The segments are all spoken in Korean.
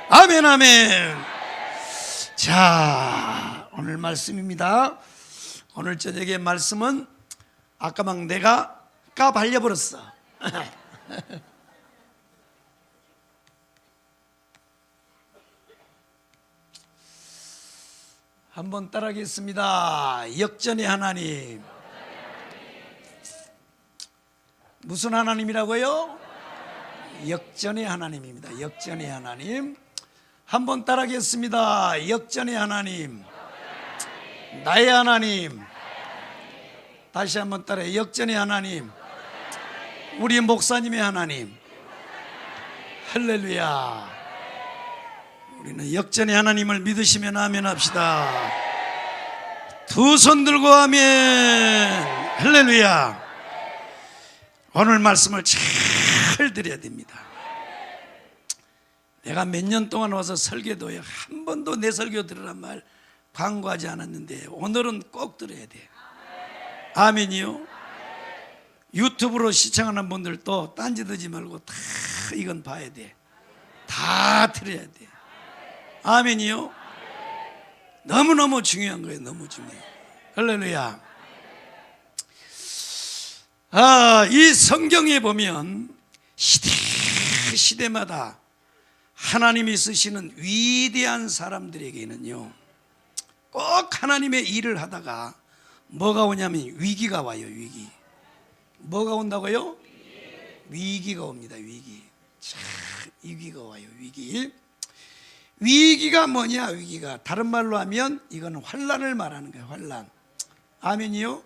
아멘, 아멘. 자, 오늘 말씀입니다. 오늘 저녁의 말씀은 아까 막 내가 까발려버렸어. 한번 따라하겠습니다. 역전의 하나님. 무슨 하나님이라고요? 역전의 하나님입니다. 역전의 하나님. 한번 따라하겠습니다. 역전의 하나님. 나의 하나님. 다시 한번 따라해. 역전의 하나님. 우리 목사님의 하나님. 할렐루야. 우리는 역전의 하나님을 믿으시면 아멘 합시다. 두 손 들고 아멘. 할렐루야. 오늘 말씀을 잘 드려야 됩니다. 내가 몇 년 동안 와서 설교도요, 한 번도 내 설교 들으란 말 광고하지 않았는데 오늘은 꼭 들어야 돼. 아멘이요. 유튜브로 시청하는 분들도 딴짓하지 말고 다 이건 봐야 돼. 다 들어야 돼. 아멘이요. 너무너무 중요한 거예요. 너무 중요해요. 할렐루야. 이 성경에 보면 시대마다 하나님이 쓰시는 위대한 사람들에게는요, 꼭 하나님의 일을 하다가 뭐가 오냐면 위기가 와요. 위기. 뭐가 온다고요? 위기가 옵니다. 위기. 참, 위기가 와요. 위기. 위기가 뭐냐? 위기가 다른 말로 하면 이건 환난을 말하는 거예요. 환난. 아멘이요?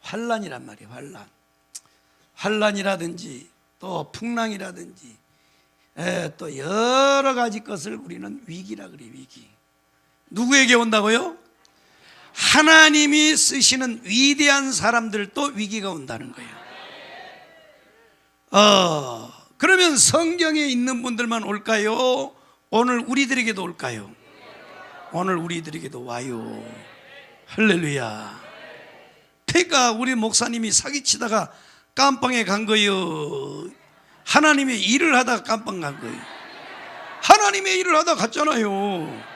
환난이란 말이에요. 환난. 환난이라든지 또 풍랑이라든지 또 여러 가지 것을 우리는 위기라 그래요. 위기. 누구에게 온다고요? 하나님이 쓰시는 위대한 사람들도 위기가 온다는 거예요. 그러면 성경에 있는 분들만 올까요? 오늘 우리들에게도 올까요? 오늘 우리들에게도 와요. 할렐루야. 그러니까 우리 목사님이 사기치다가 깜빵에 간 거예요. 하나님의 일을 하다가 깜빵 간 거예요. 하나님의 일을 하다가 갔잖아요.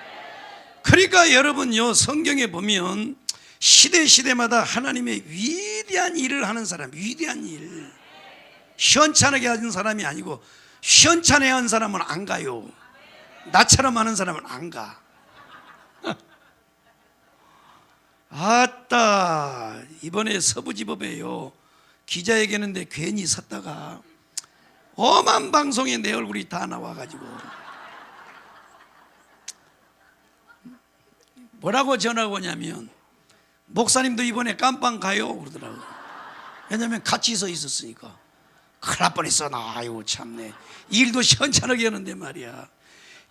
그러니까 여러분요, 성경에 보면 시대마다 하나님의 위대한 일을 하는 사람, 위대한 일, 시원찮게 하는 사람이 아니고 시원찮게 하는 사람은 안 가요. 나처럼 하는 사람은 안 가. 아따, 이번에 서부지법에요, 기자회견했는데 괜히 섰다가 엄한 방송에 내 얼굴이 다 나와가지고 뭐라고 전화가 오냐면, 목사님도 이번에 깜빵 가요 그러더라고요. 왜냐면 같이 서 있었으니까. 큰일 날 뻔했어. 아유 참네. 일도 시원찮게 하는데 말이야.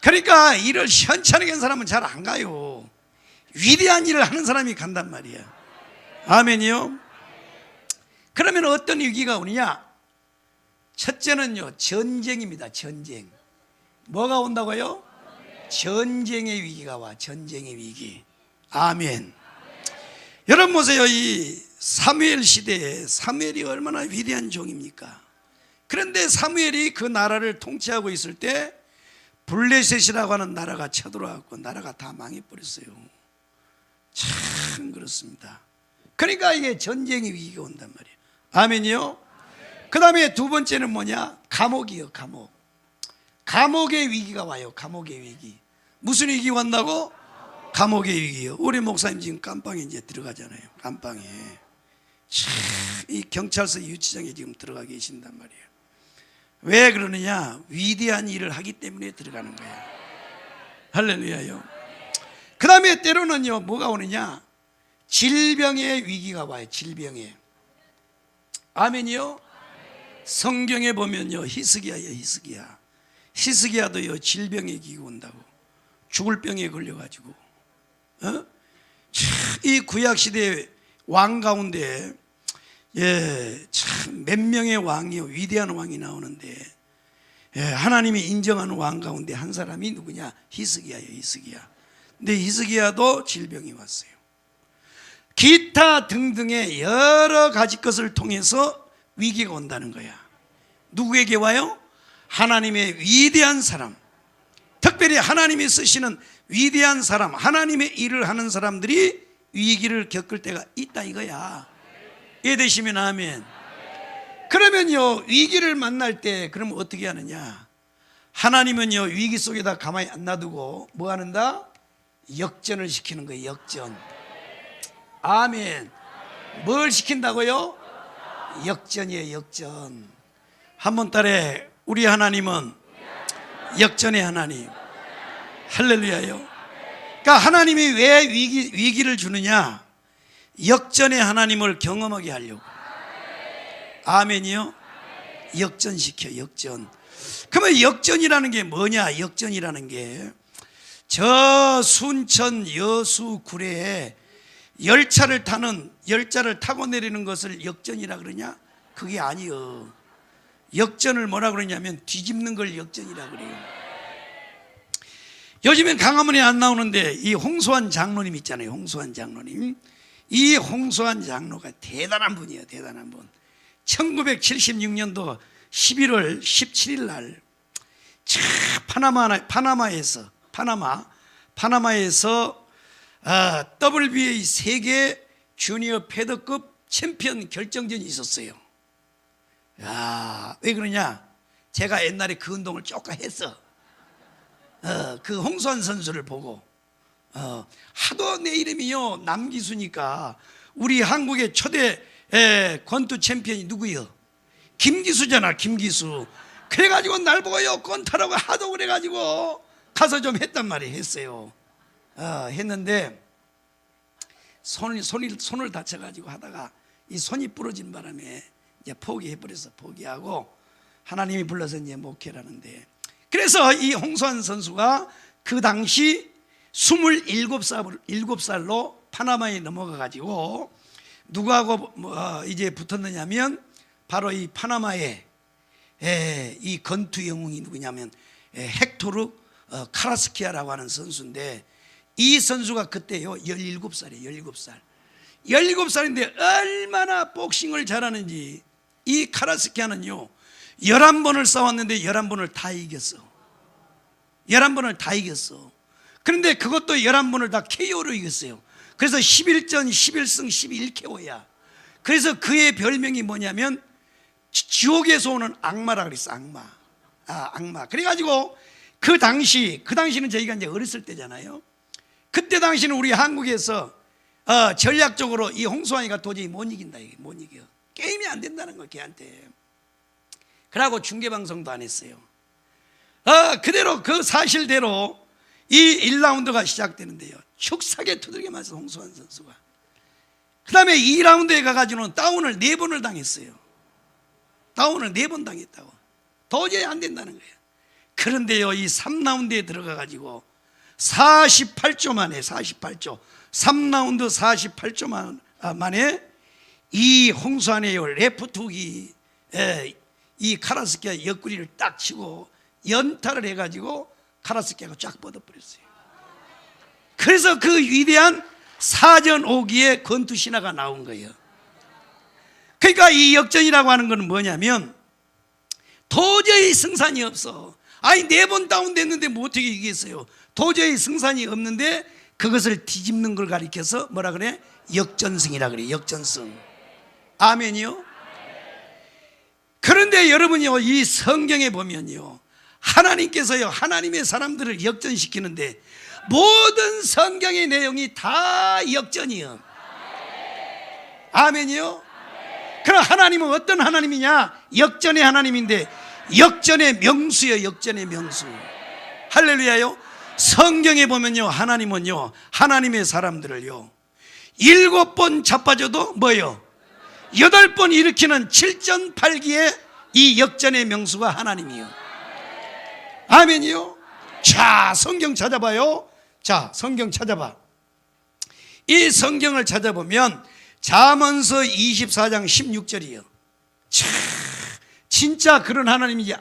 그러니까 일을 시원찮게 하는 사람은 잘 안 가요. 위대한 일을 하는 사람이 간단 말이야. 아멘이요. 그러면 어떤 위기가 오느냐? 첫째는요, 전쟁입니다. 전쟁. 뭐가 온다고요? 전쟁의 위기가 와. 전쟁의 위기. 아멘. 여러분 보세요. 이 사무엘 시대에 사무엘이 얼마나 위대한 종입니까? 그런데 사무엘이 그 나라를 통치하고 있을 때 블레셋이라고 하는 나라가 쳐들어왔고 나라가 다 망해버렸어요. 참 그렇습니다. 그러니까 이게 전쟁의 위기가 온단 말이에요. 아멘이요. 그 다음에 두 번째는 뭐냐? 감옥이요. 감옥. 감옥의 위기가 와요. 감옥의 위기. 무슨 위기 왔다고? 감옥의 위기요. 우리 목사님 지금 깜빵에 이제 들어가잖아요. 깜빵에. 참, 이 경찰서 유치장에 지금 들어가 계신단 말이에요. 왜 그러느냐? 위대한 일을 하기 때문에 들어가는 거예요. 할렐루야요. 그 다음에 때로는요, 뭐가 오느냐? 질병의 위기가 와요. 질병의. 아멘이요. 성경에 보면요, 히스기야예요. 히스기야. 히스기야도요, 질병의 기가 온다고. 죽을 병에 걸려가지고. 이 구약시대 왕 가운데 참 몇 명의 왕이요, 위대한 왕이 나오는데 하나님이 인정하는 왕 가운데 한 사람이 누구냐? 히스기야예요. 히스기야. 근데 히스기야도 질병이 왔어요. 기타 등등의 여러 가지 것을 통해서 위기가 온다는 거야. 누구에게 와요? 하나님의 위대한 사람, 특별히 하나님이 쓰시는 위대한 사람, 하나님의 일을 하는 사람들이 위기를 겪을 때가 있다 이거야. 이해되시면 아멘. 그러면요, 위기를 만날 때 그러면 어떻게 하느냐? 하나님은요, 위기 속에다 가만히 안 놔두고 뭐 하는다? 역전을 시키는 거예요. 역전. 아멘. 뭘 시킨다고요? 역전이에요. 역전. 한번 따라, 우리 하나님은 역전의 하나님. 할렐루야요. 그러니까 하나님이 왜 위기를 주느냐? 역전의 하나님을 경험하게 하려고. 아멘이요. 역전시켜. 역전. 그러면 역전이라는 게 뭐냐? 역전이라는 게 저 순천 여수 구례에 열차를 타고 내리는 것을 역전이라 그러냐? 그게 아니요. 역전을 뭐라 그러냐면 뒤집는 걸 역전이라 그래요. 요즘엔 강화문에 안 나오는데 이 홍수환 장로님 있잖아요. 홍수환 장로님. 이 홍수환 장로가 대단한 분이에요. 대단한 분. 1976년도 11월 17일 날 파나마에서 WBA 세계 주니어 패더급 챔피언 결정전이 있었어요. 야, 왜 그러냐? 제가 옛날에 그 운동을 조금 했어. 그 홍수환 선수를 보고 하도 내 이름이요 남기수니까 우리 한국의 초대 권투 챔피언이 누구요? 김기수잖아. 김기수. 그래가지고 날 보고요 권투라고 하도 그래가지고 가서 좀 했단 말이에요. 했어요. 했는데 손을 다쳐가지고 하다가 이 손이 부러진 바람에 이제 포기해버려서 포기하고 하나님이 불러서 이제 목회라는데, 그래서 이 홍수환 선수가 그 당시 27살로 파나마에 넘어가가지고 누구하고 이제 붙었느냐면 바로 이 파나마의 이 건투 영웅이 누구냐면 헥토르 카라스키아라고 하는 선수인데, 이 선수가 그때요 17살이에요. 17살인데 얼마나 복싱을 잘하는지. 이 카라스키아는요 11번을 싸웠는데 11번을 다 이겼어. 11번을 다 이겼어. 그런데 그것도 11번을 다 KO로 이겼어요. 그래서 11전 11승 11KO야. 그래서 그의 별명이 뭐냐면 지옥에서 오는 악마라 그랬어. 악마. 그래가지고 그 당시는 저희가 이제 어렸을 때잖아요. 그때 당시는 우리 한국에서 전략적으로 이 홍수환이가 도저히 못 이긴다. 못 이겨. 게임이 안 된다는 거 걔한테. 그러고 중계방송도 안 했어요. 그대로 그 사실대로 이 1라운드가 시작되는데요 축사게 두들겨 맞아서 홍수환 선수가, 그 다음에 2라운드에 가가지고는 다운을 4번을 당했어요. 다운을 4번 당했다고. 도저히 안 된다는 거예요. 그런데요 이 3라운드에 들어가가지고 48초 만에 3라운드 48초 만에 이 홍수환의 레프트 훅이 이 카라스키아 옆구리를 딱 치고 연타를 해가지고 카라스키아가 쫙 뻗어버렸어요. 그래서 그 위대한 사전 5기의 권투 신화가 나온 거예요. 그러니까 이 역전이라고 하는 건 뭐냐면 도저히 승산이 없어. 아니 4번 다운됐는데 뭐 어떻게 이기겠어요? 도저히 승산이 없는데 그것을 뒤집는 걸 가리켜서 뭐라 그래? 역전승이라 그래. 역전승. 아멘이요? 그런데 여러분이요 이 성경에 보면요 하나님께서요 하나님의 사람들을 역전시키는데 모든 성경의 내용이 다 역전이요. 아멘이요? 그럼 하나님은 어떤 하나님이냐? 역전의 하나님인데 역전의 명수요. 역전의 명수. 할렐루야요. 성경에 보면요 하나님은요 하나님의 사람들을요 7번 자빠져도 뭐요? 8번 일으키는 7전8기의 이 역전의 명수가 하나님이요. 아멘이요. 자 성경 찾아봐요. 자 성경 찾아봐. 이 성경을 찾아보면 잠언서 24장 16절이요 진짜 그런 하나님인지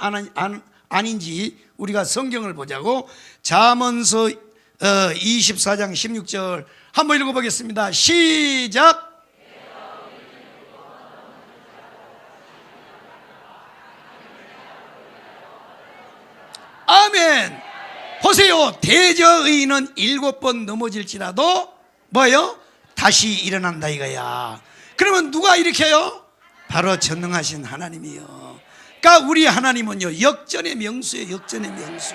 아닌지 우리가 성경을 보자고. 잠언서 24장 16절 한번 읽어보겠습니다. 시작. 아멘. 보세요. 대저의인은 7번 넘어질지라도 뭐요? 다시 일어난다 이거야. 그러면 누가 일으켜요? 바로 전능하신 하나님이요. 그러니까 우리 하나님은요, 역전의 명수예요. 역전의 명수.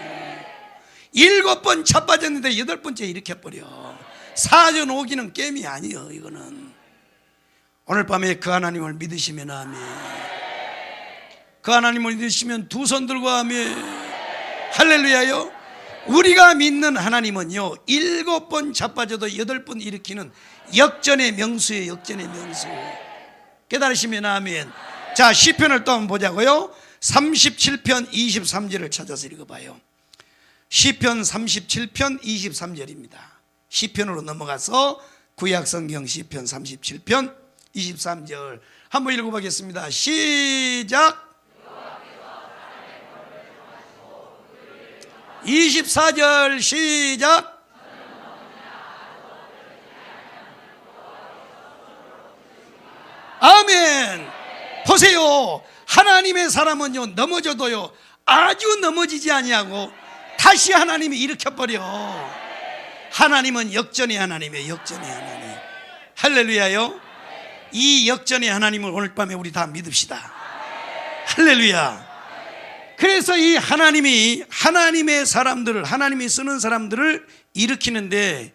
7번 자빠졌는데 8번째 일으켜버려. 사전 오기는 게임이 아니에요. 이거는 오늘 밤에 그 하나님을 믿으시면 아멘. 그 하나님을 믿으시면 두 손 들고 아멘. 할렐루야요. 우리가 믿는 하나님은요, 7번 자빠져도 8번 일으키는 역전의 명수예요. 역전의 명수. 깨달으시면 아멘. 자, 시편을 또 한번 보자고요. 37편 23절을 찾아서 읽어봐요. 시편 37편 23절입니다 시편으로 넘어가서 구약성경 시편 37편 23절 한번 읽어보겠습니다. 시작. 24절 시작. 아멘. 보세요. 하나님의 사람은요, 넘어져도요 아주 넘어지지 아니하고 다시 하나님이 일으켜버려. 하나님은 역전의 하나님이에요. 역전의 하나님. 할렐루야요. 이 역전의 하나님을 오늘 밤에 우리 다 믿읍시다. 할렐루야. 그래서 이 하나님이 하나님의 사람들을, 하나님이 쓰는 사람들을 일으키는데,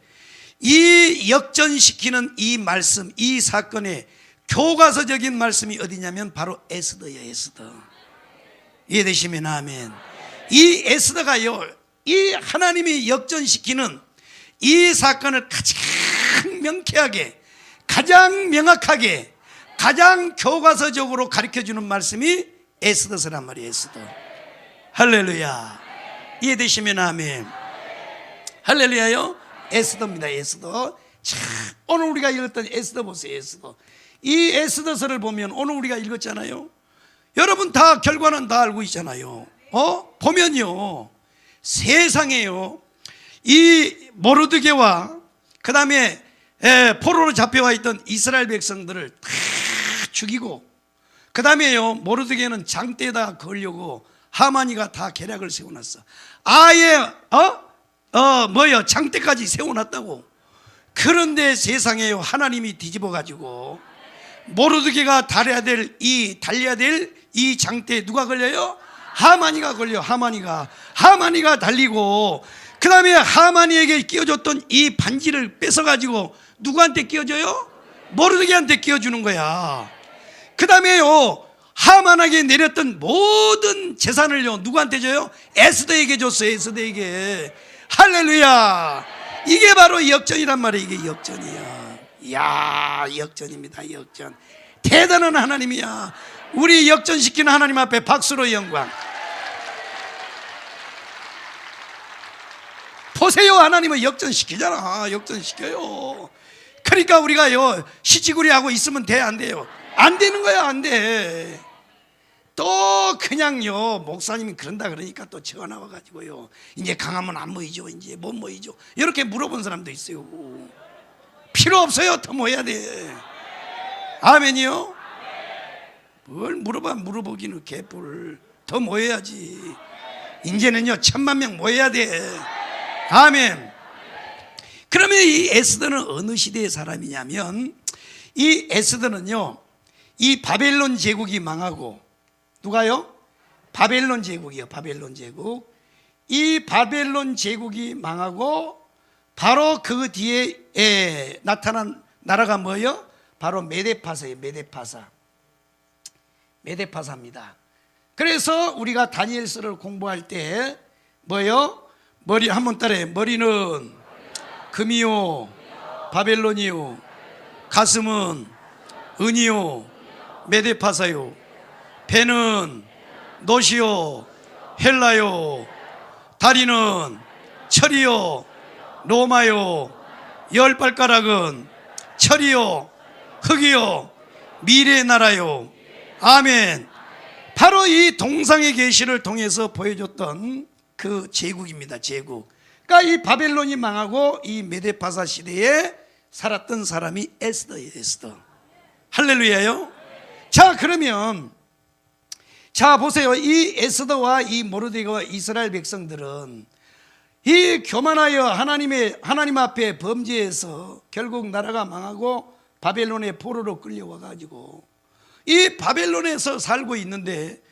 이 역전시키는 이 말씀, 이 사건의 교과서적인 말씀이 어디냐면 바로 에스더예요. 에스더. 이해되시면 아멘. 이 에스더가요, 이 하나님이 역전시키는 이 사건을 가장 명쾌하게, 가장 명확하게, 가장 교과서적으로 가르쳐주는 말씀이 에스더서란 말이에요. 에스더. 할렐루야. 이해되시면 아멘. 할렐루야요. 에스더입니다. 에스더. 자, 오늘 우리가 읽었던 에스더 보세요. 에스더. 이 에스더서를 보면 오늘 우리가 읽었잖아요. 여러분 다 결과는 다 알고 있잖아요. 보면요, 세상에요, 이 모르드게와 그 다음에 포로로 잡혀와 있던 이스라엘 백성들을 다 죽이고, 그 다음에요, 모르드게는 장대에다 걸려고 하만이가 다 계략을 세워놨어. 아예 장대까지 세워놨다고. 그런데 세상에요, 하나님이 뒤집어 가지고 모르드게가 달려야 될 이 장대에 누가 걸려요? 하만이가 걸려. 하만이가 달리고, 그 다음에 하만이에게 끼워줬던 이 반지를 뺏어가지고 누구한테 끼워줘요? 모르드게한테 끼워주는 거야. 그 다음에요, 하만에게 내렸던 모든 재산을요 누구한테 줘요? 에스더에게 줬어요. 에스더에게. 할렐루야. 이게 바로 역전이란 말이에요. 이게 역전이야. 이야, 역전입니다. 역전. 대단한 하나님이야. 우리 역전시키는 하나님 앞에 박수로 영광. 보세요. 하나님은 역전시키잖아. 역전시켜요. 그러니까 우리가요 시치구리하고 있으면 돼? 안 돼요? 안 되는 거야. 안 돼. 또 그냥요, 목사님이 그런다 그러니까 또 전화 와가지고요, 이제 강하면 안 모이죠, 이제 못 모이죠, 이렇게 물어본 사람도 있어요. 필요 없어요. 더 모여야 돼. 아멘이요. 뭘 물어보기는 개뿔. 더 모여야지. 이제는요 10,000,000명 모여야 돼. 아멘. 그러면 이 에스더는 어느 시대의 사람이냐면, 이 에스더는요, 이 바벨론 제국이 망하고, 누가요? 바벨론 제국이요. 바벨론 제국. 이 바벨론 제국이 망하고 바로 그 뒤에 나타난 나라가 뭐예요? 바로 메데파사예요. 메데파사입니다. 그래서 우리가 다니엘서를 공부할 때 뭐예요? 머리 한번 따라해. 머리는 금이요 바벨론이요, 가슴은 은이요 메데파사요, 배는 노시요 헬라요, 다리는 철이요 로마요, 10발가락은 철이요 흙이요 미래의 나라요. 아멘. 바로 이 동상의 계시를 통해서 보여줬던 그 제국입니다. 제국. 그러니까 이 바벨론이 망하고 이 메데파사 시대에 살았던 사람이 에스더예요. 에스더. 할렐루야요. 자, 그러면 자 보세요. 이 에스더와 이 모르드게와 이스라엘 백성들은 이 교만하여 하나님 앞에 범죄해서 결국 나라가 망하고 바벨론의 포로로 끌려와 가지고 이 바벨론에서 살고 있는데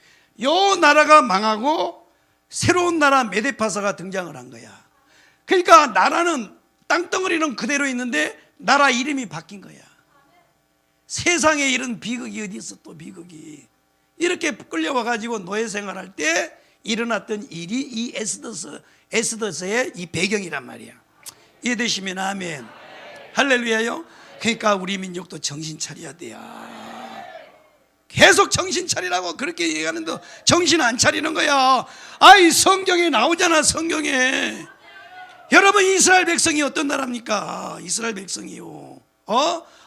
요 나라가 망하고 새로운 나라 메데파사가 등장을 한 거야. 그러니까 나라는 땅덩어리는 그대로 있는데 나라 이름이 바뀐 거야. 세상에 이런 비극이 어디 있어. 또 비극이 이렇게 끌려와 가지고 노예 생활할 때 일어났던 일이 이 에스더서의 이 배경이란 말이야. 이해되시면 아멘. 할렐루야요. 그러니까 우리 민족도 정신 차려야 돼요. 계속 정신 차리라고 그렇게 얘기하는데 정신 안 차리는 거야. 아이 성경에 나오잖아. 성경에. 여러분 이스라엘 백성이 어떤 나라입니까? 이스라엘 백성이요.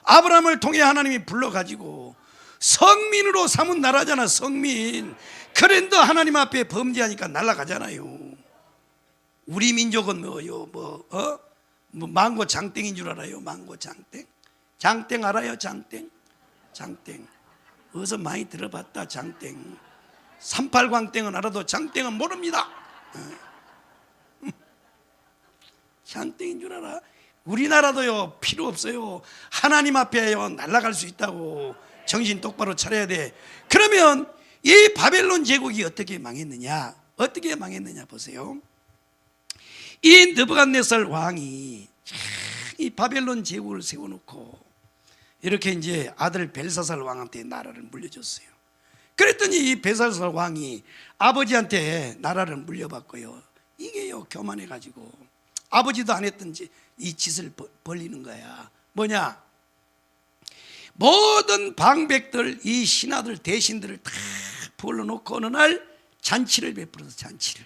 아브라함을 통해 하나님이 불러가지고 성민으로 삼은 나라잖아. 성민. 그런데 하나님 앞에 범죄하니까 날아가잖아요. 우리 민족은 뭐요? 뭐 망고 장땡인 줄 알아요? 망고 장땡? 장땡 알아요? 장땡? 장땡. 어디서 많이 들어봤다. 장땡. 38광땡은 알아도 장땡은 모릅니다. 장땡인 줄 알아? 우리나라도요 필요 없어요. 하나님 앞에요 날아갈 수 있다고. 정신 똑바로 차려야 돼. 그러면 이 바벨론 제국이 어떻게 망했느냐? 어떻게 망했느냐 보세요. 이 느부갓네살 왕이 이 바벨론 제국을 세워놓고 이렇게 이제 아들 벨사살 왕한테 나라를 물려줬어요. 그랬더니 이 벨사살 왕이 아버지한테 나라를 물려받고요. 이게요 교만해가지고 아버지도 안 했던 이 짓을 벌리는 거야. 뭐냐? 모든 방백들, 이 신하들, 대신들을 다 불러놓고 어느 날 잔치를 베풀어서 잔치를.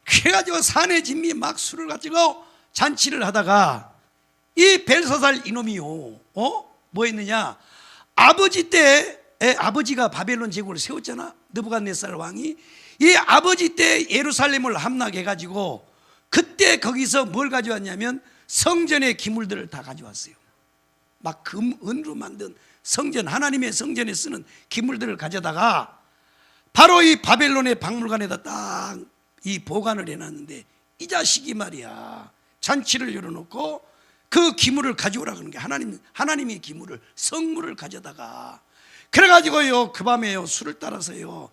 그래가지고 사내 진미 막 술을 가지고 잔치를 하다가 이 벨사살 이놈이요, 뭐 했느냐? 아버지 때, 아버지가 바벨론 제국을 세웠잖아. 느부갓네살 왕이. 이 아버지 때 예루살렘을 함락해가지고 그때 거기서 뭘 가져왔냐면 성전의 기물들을 다 가져왔어요. 막 금, 은으로 만든 성전, 하나님의 성전에 쓰는 기물들을 가져다가 바로 이 바벨론의 박물관에다 딱 이 보관을 해놨는데 이 자식이 말이야 잔치를 열어놓고 그 기물을 가져오라 그러는 게 하나님의 기물을, 성물을 가져다가 그래가지고요 그 밤에요 술을 따라서요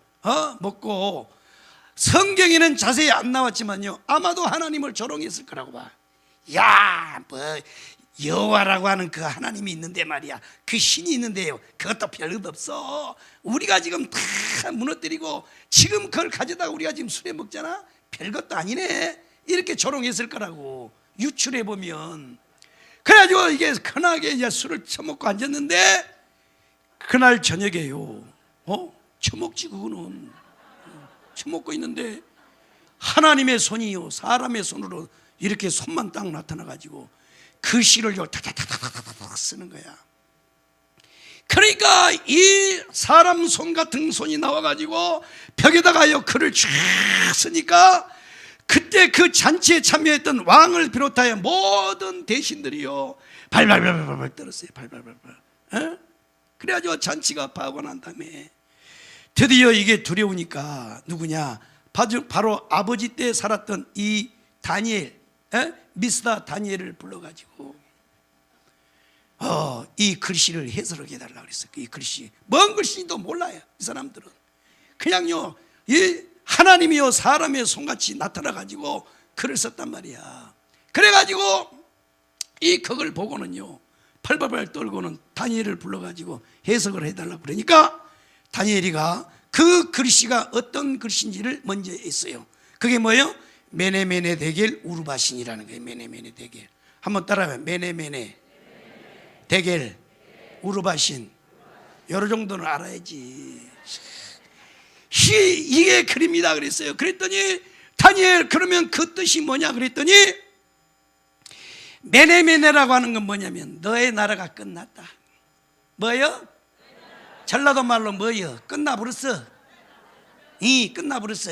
먹고 성경에는 자세히 안 나왔지만요 아마도 하나님을 조롱했을 거라고 봐. 야, 뭐 여호와라고 하는 그 하나님이 있는데 말이야, 그 신이 있는데요 그것도 별것 없어. 우리가 지금 다 무너뜨리고 지금 그걸 가져다가 우리가 지금 술에 먹잖아. 별것도 아니네. 이렇게 조롱했을 거라고 유출해보면. 그래가지고 이게 큰하게 이제 술을 처먹고 앉았는데 그날 저녁에요 처먹지 그거는 처먹고 있는데 하나님의 손이요 사람의 손으로 이렇게 손만 딱 나타나가지고 글씨를 타타타타타타 쓰는 거야. 그러니까 이 사람 손 같은 손이 나와가지고 벽에다가요 글을 쫙 쓰니까 그때 그 잔치에 참여했던 왕을 비롯하여 모든 대신들이요 발발발발 떨었어요. 발발발발. 그래가지고 잔치가 파고 난 다음에 드디어 이게 두려우니까 누구냐? 바로 아버지 때 살았던 이 다니엘, 미스다 다니엘을 불러가지고 이 글씨를 해석을 해달라고 그랬어요. 이 글씨, 뭔 글씨인지도 몰라요. 이 사람들은 그냥요 이 하나님이요 사람의 손같이 나타나가지고 글을 썼단 말이야. 그래가지고 이 그걸 보고는요 팔발발 떨고는 다니엘을 불러가지고 해석을 해달라고 그러니까 다니엘이가 그 글씨가 어떤 글씨인지를 먼저 했어요. 그게 뭐예요? 메네메네 데겔 우르바신이라는 거예요. 메네메네 데겔. 한번 따라해봐요. 메네메네 데겔 우르바신. 여러 정도는 알아야지. 이게 그림이다 그랬어요. 그랬더니 다니엘 그러면 그 뜻이 뭐냐 그랬더니 메네메네라고 하는 건 뭐냐면 너의 나라가 끝났다. 뭐예요? 전라도 말로 뭐예요? 끝나버렸어. 끝나버렸어.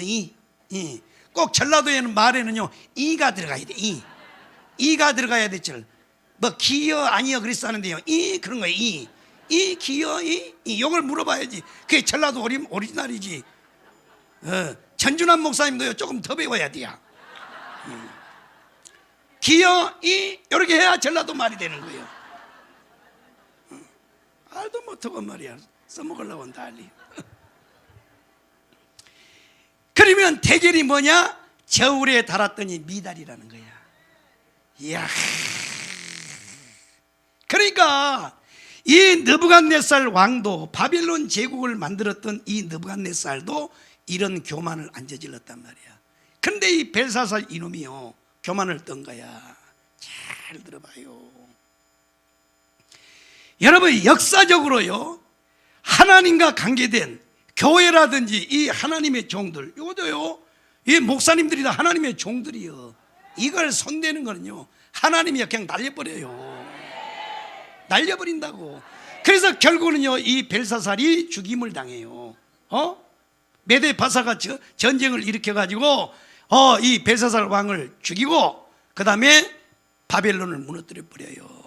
꼭 전라도에는 말에는요 이가 들어가야 돼. 이가 들어가야 돼. 뭐 기여 아니여 그랬어 하는데요 그런 거예요. 기여 요걸 물어봐야지. 그게 전라도 오리지널이지. 전준환 목사님도요 조금 더 배워야 돼요. 기어이 이렇게 해야 전라도 말이 되는 거예요. 알도 못하고 말이야. 써먹으려고 한다 알리. 그러면 대결이 뭐냐? 저울에 달았더니 미달이라는 거야. 이야. 그러니까 이 느부갓네살 왕도, 바빌론 제국을 만들었던 이 느부갓네살도 이런 교만을 안 저질렀단 말이야. 근데 이 벨사살 이놈이요, 교만을 떤 거야. 잘 들어봐요. 여러분, 역사적으로요, 하나님과 관계된 교회라든지 이 하나님의 종들, 이것도요, 이 목사님들이 다 하나님의 종들이요. 이걸 손대는 거는요, 하나님이 그냥 날려버려요. 날려버린다고. 그래서 결국은요, 이 벨사살이 죽임을 당해요. 메데파사가 전쟁을 일으켜가지고 이 벨사살 왕을 죽이고, 그 다음에 바벨론을 무너뜨려 버려요.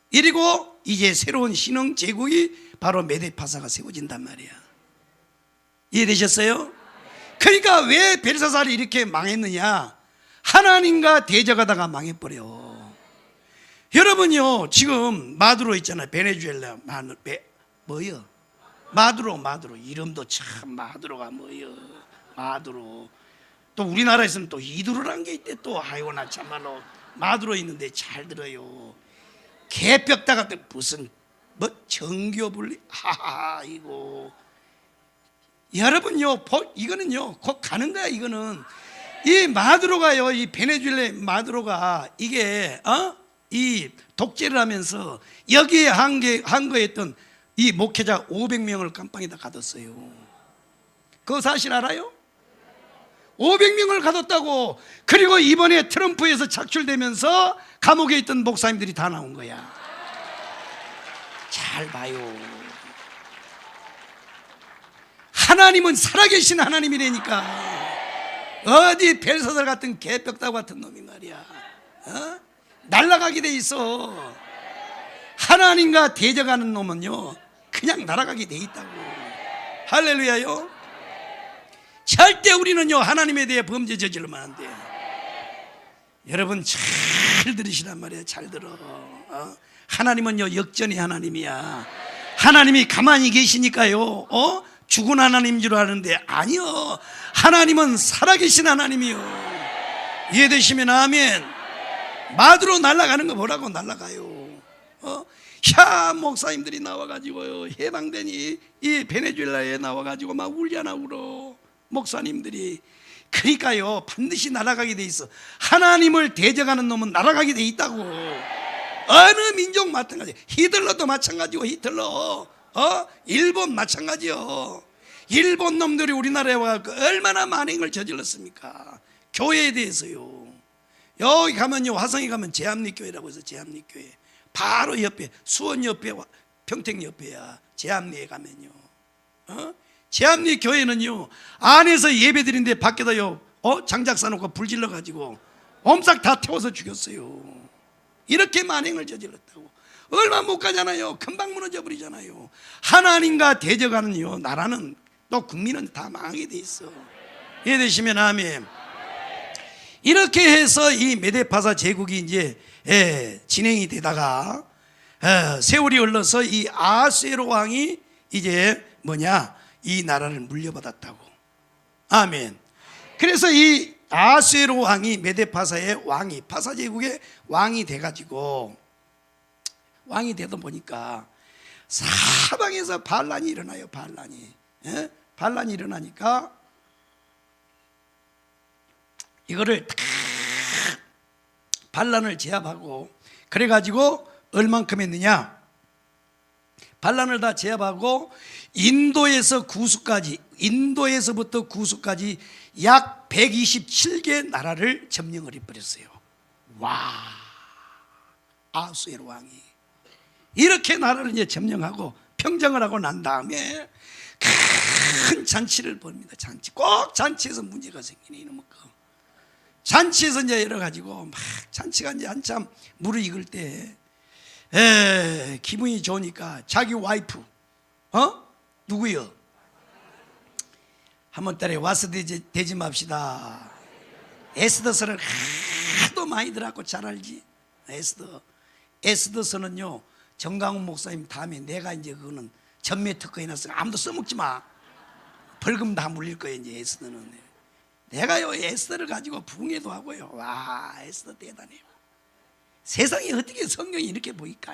이리고 이제 새로운 신흥 제국이 바로 메데파사가 세워진단 말이야. 이해되셨어요? 그러니까 왜 벨사살이 이렇게 망했느냐? 하나님과 대적하다가 망해버려. 여러분요, 지금 마두로 있잖아요. 베네수엘라 뭐요? 마두로 이름도 참, 마두로가 뭐요? 마두로. 또 우리나라에서는 또 이두로라는 게 있대. 또 아이고 나 참말로 마두로 있는데 잘 들어요. 개벽다 같은 무슨 뭐 정교분리, 하하. 이거 여러분요, 이거는요 곧 가는 거야. 이거는 이 마두로가요, 이 베네수엘라 마두로가 이게 이 독재를 하면서 여기에 항거했던 이 목회자 500명을 감방에다 가뒀어요. 그거 사실 알아요? 500명을 가뒀다고. 그리고 이번에 트럼프에서 착출되면서 감옥에 있던 목사님들이 다 나온 거야. 잘 봐요. 하나님은 살아계신 하나님이라니까. 어디 벨사살 같은 개벽다구 같은 놈이 말이야, 날아가게 돼 있어. 하나님과 대적하는 놈은요 그냥 날아가게 돼 있다고. 할렐루야요. 절대 우리는요 하나님에 대해 범죄 저지르면 안 돼. 여러분 잘 들으시란 말이야. 잘 들어. 하나님은요 역전의 하나님이야. 하나님이 가만히 계시니까요 죽은 하나님인 줄 아는데 아니요, 하나님은 살아계신 하나님이요. 이해되시면 아멘. 마두로 날아가는 거 보라고. 날아가요. 야, 목사님들이 나와가지고요 해방되니 이 베네수엘라에 나와가지고 막 울려나 울어, 목사님들이. 그러니까요 반드시 날아가게 돼 있어. 하나님을 대적하는 놈은 날아가게 돼 있다고. 어느 민족 마찬가지. 히틀러도 마찬가지고. 히틀러 일본 마찬가지요. 일본 놈들이 우리나라에 와서 얼마나 만행을 저질렀습니까? 교회에 대해서요. 여기 가면요, 화성에 가면 제합리교회라고 해서 제합리교회 바로 옆에, 수원 옆에, 평택 옆에야. 제합리에 가면요, 제합리교회는요 안에서 예배 드리는데 밖에다요 장작 사놓고 불 질러가지고 옴싹 다 태워서 죽였어요. 이렇게 만행을 저질렀다고. 얼마 못 가잖아요. 금방 무너져 버리잖아요. 하나님과 대적하는요 나라는, 또 국민은 다 망하게 돼 있어. 이해되시면 아멘. 이렇게 해서 이 메데파사 제국이 이제 진행이 되다가 세월이 흘러서 이 아하수에로 왕이 이제 이 나라를 물려받았다고. 아멘. 그래서 이 아하수에로 왕이 메데파사의 왕이, 파사 제국의 왕이 돼가지고, 왕이 되다 보니까 사방에서 반란이 일어나요. 반란이 일어나니까 이거를 다 반란을 제압하고, 그래가지고 얼만큼 했느냐, 반란을 다 제압하고 인도에서부터 구수까지 약 127개 나라를 점령을 해버렸어요. 와, 아하수에로 왕이 이렇게 나라를 이제 점령하고 평정을 하고 난 다음에 큰 잔치를 벌입니다. 꼭 잔치에서 문제가 생기네. 이놈의 거. 잔치에서 이제 열어가지고 막 잔치가 이제 한참 무르익을 때 기분이 좋으니까 자기 와이프 누구요? 한번 따라 와서 되지 맙시다. 에스더서를 하도 많이 들어갖고 잘 알지. 에스더서는요, 정강훈 목사님 다음에 내가 이제 그거는 전매 특허 해놨으니까 아무도 써먹지 마. 벌금 다 물릴 거예요 이제. 에스더는 내가요 에스더를 가지고 붕해도 하고요. 와, 에스더 대단해요. 세상에 어떻게 성경이 이렇게 보일까?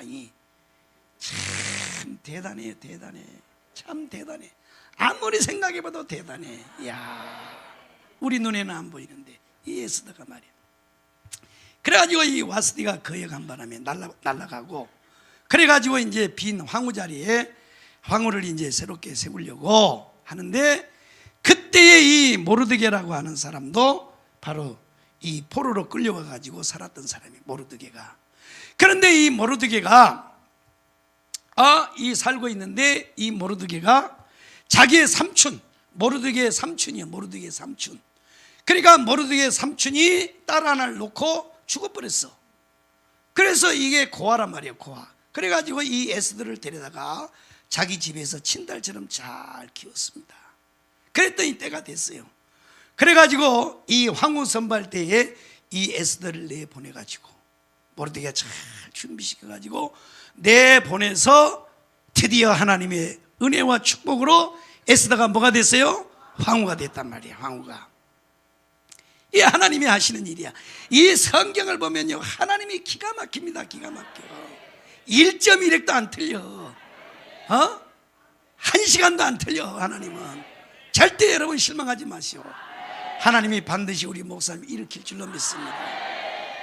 참 대단해요. 대단해. 참 대단해. 아무리 생각해봐도 대단해. 야, 우리 눈에는 안 보이는데 이 에스더가 말이야. 그래가지고 이 와스디가 거역한 바람에 날아가고, 그래가지고 이제 빈 황후 자리에 황후를 이제 새롭게 세우려고 하는데, 그때에 이 모르드게라고 하는 사람도 바로 이 포로로 끌려와가지고 살았던 사람이 모르드게가. 그런데 이 모르드게가 이 살고 있는데, 이 모르드게가 자기의 삼촌, 모르드게의 삼촌이에요. 모르드게의 삼촌. 그러니까 모르드게의 삼촌이 딸 하나를 놓고 죽어버렸어. 그래서 이게 고아란 말이에요. 고아. 그래가지고 이 에스더를 데려다가 자기 집에서 친딸처럼 잘 키웠습니다. 그랬더니 때가 됐어요. 그래가지고 이 황후 선발 때에 이 에스더를 내보내가지고 모르드게가 잘 준비시켜가지고 내보내서 드디어 하나님의 은혜와 축복으로 에스더가 뭐가 됐어요? 황후가 됐단 말이에요. 황후가. 이 하나님이 하시는 일이야. 이 성경을 보면요, 하나님이 기가 막힙니다. 기가 막혀. 1.1핵도 안 틀려. 한 시간도 안 틀려. 하나님은 절대 여러분 실망하지 마시오. 하나님이 반드시 우리 목사님 일으킬 줄로 믿습니다.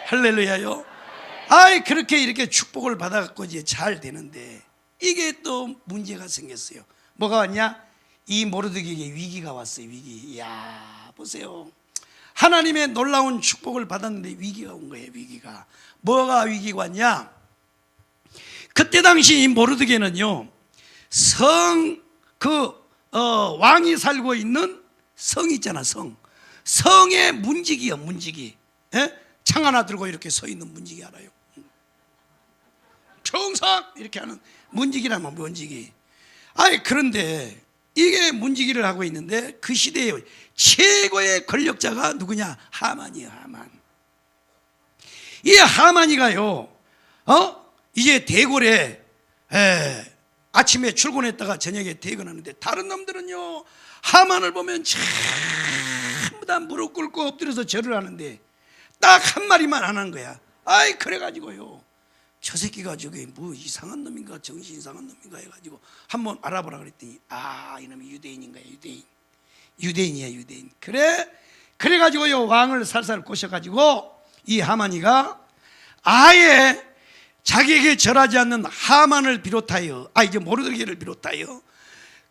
할렐루야요. 그렇게 이렇게 축복을 받아갖고 이제 잘 되는데, 이게 또 문제가 생겼어요. 뭐가 왔냐? 이 모르드게에게 위기가 왔어요. 위기. 이야, 보세요. 하나님의 놀라운 축복을 받았는데 위기가 온 거예요. 위기가. 뭐가 위기가 왔냐? 그때 당시 이 모르드게는요, 왕이 살고 있는 성 있잖아. 성의 문지기요. 문지기. 창 하나 들고 이렇게 서 있는 문지기 알아요? 평상 이렇게 하는 문지기라면 문지기. 그런데 이게 문지기를 하고 있는데, 그 시대에 최고의 권력자가 누구냐? 하만이에요. 하만. 이 하만이가요, 이제 대궐에 아침에 출근했다가 저녁에 퇴근하는데, 다른 놈들은요 하만을 보면 전부 다 무릎 꿇고 엎드려서 절을 하는데 딱 한 마리만 안 한 거야. 그래가지고요, 저 새끼가 저게 뭐 이상한 놈인가, 정신 이상한 놈인가 해가지고 한번 알아보라 그랬더니, 이놈이 유대인인가. 유대인이야. 유대인. 그래가지고요, 왕을 살살 꼬셔가지고 이 하만이가 아예 자기에게 절하지 않는 하만을 비롯하여, 이제 모르드게를 비롯하여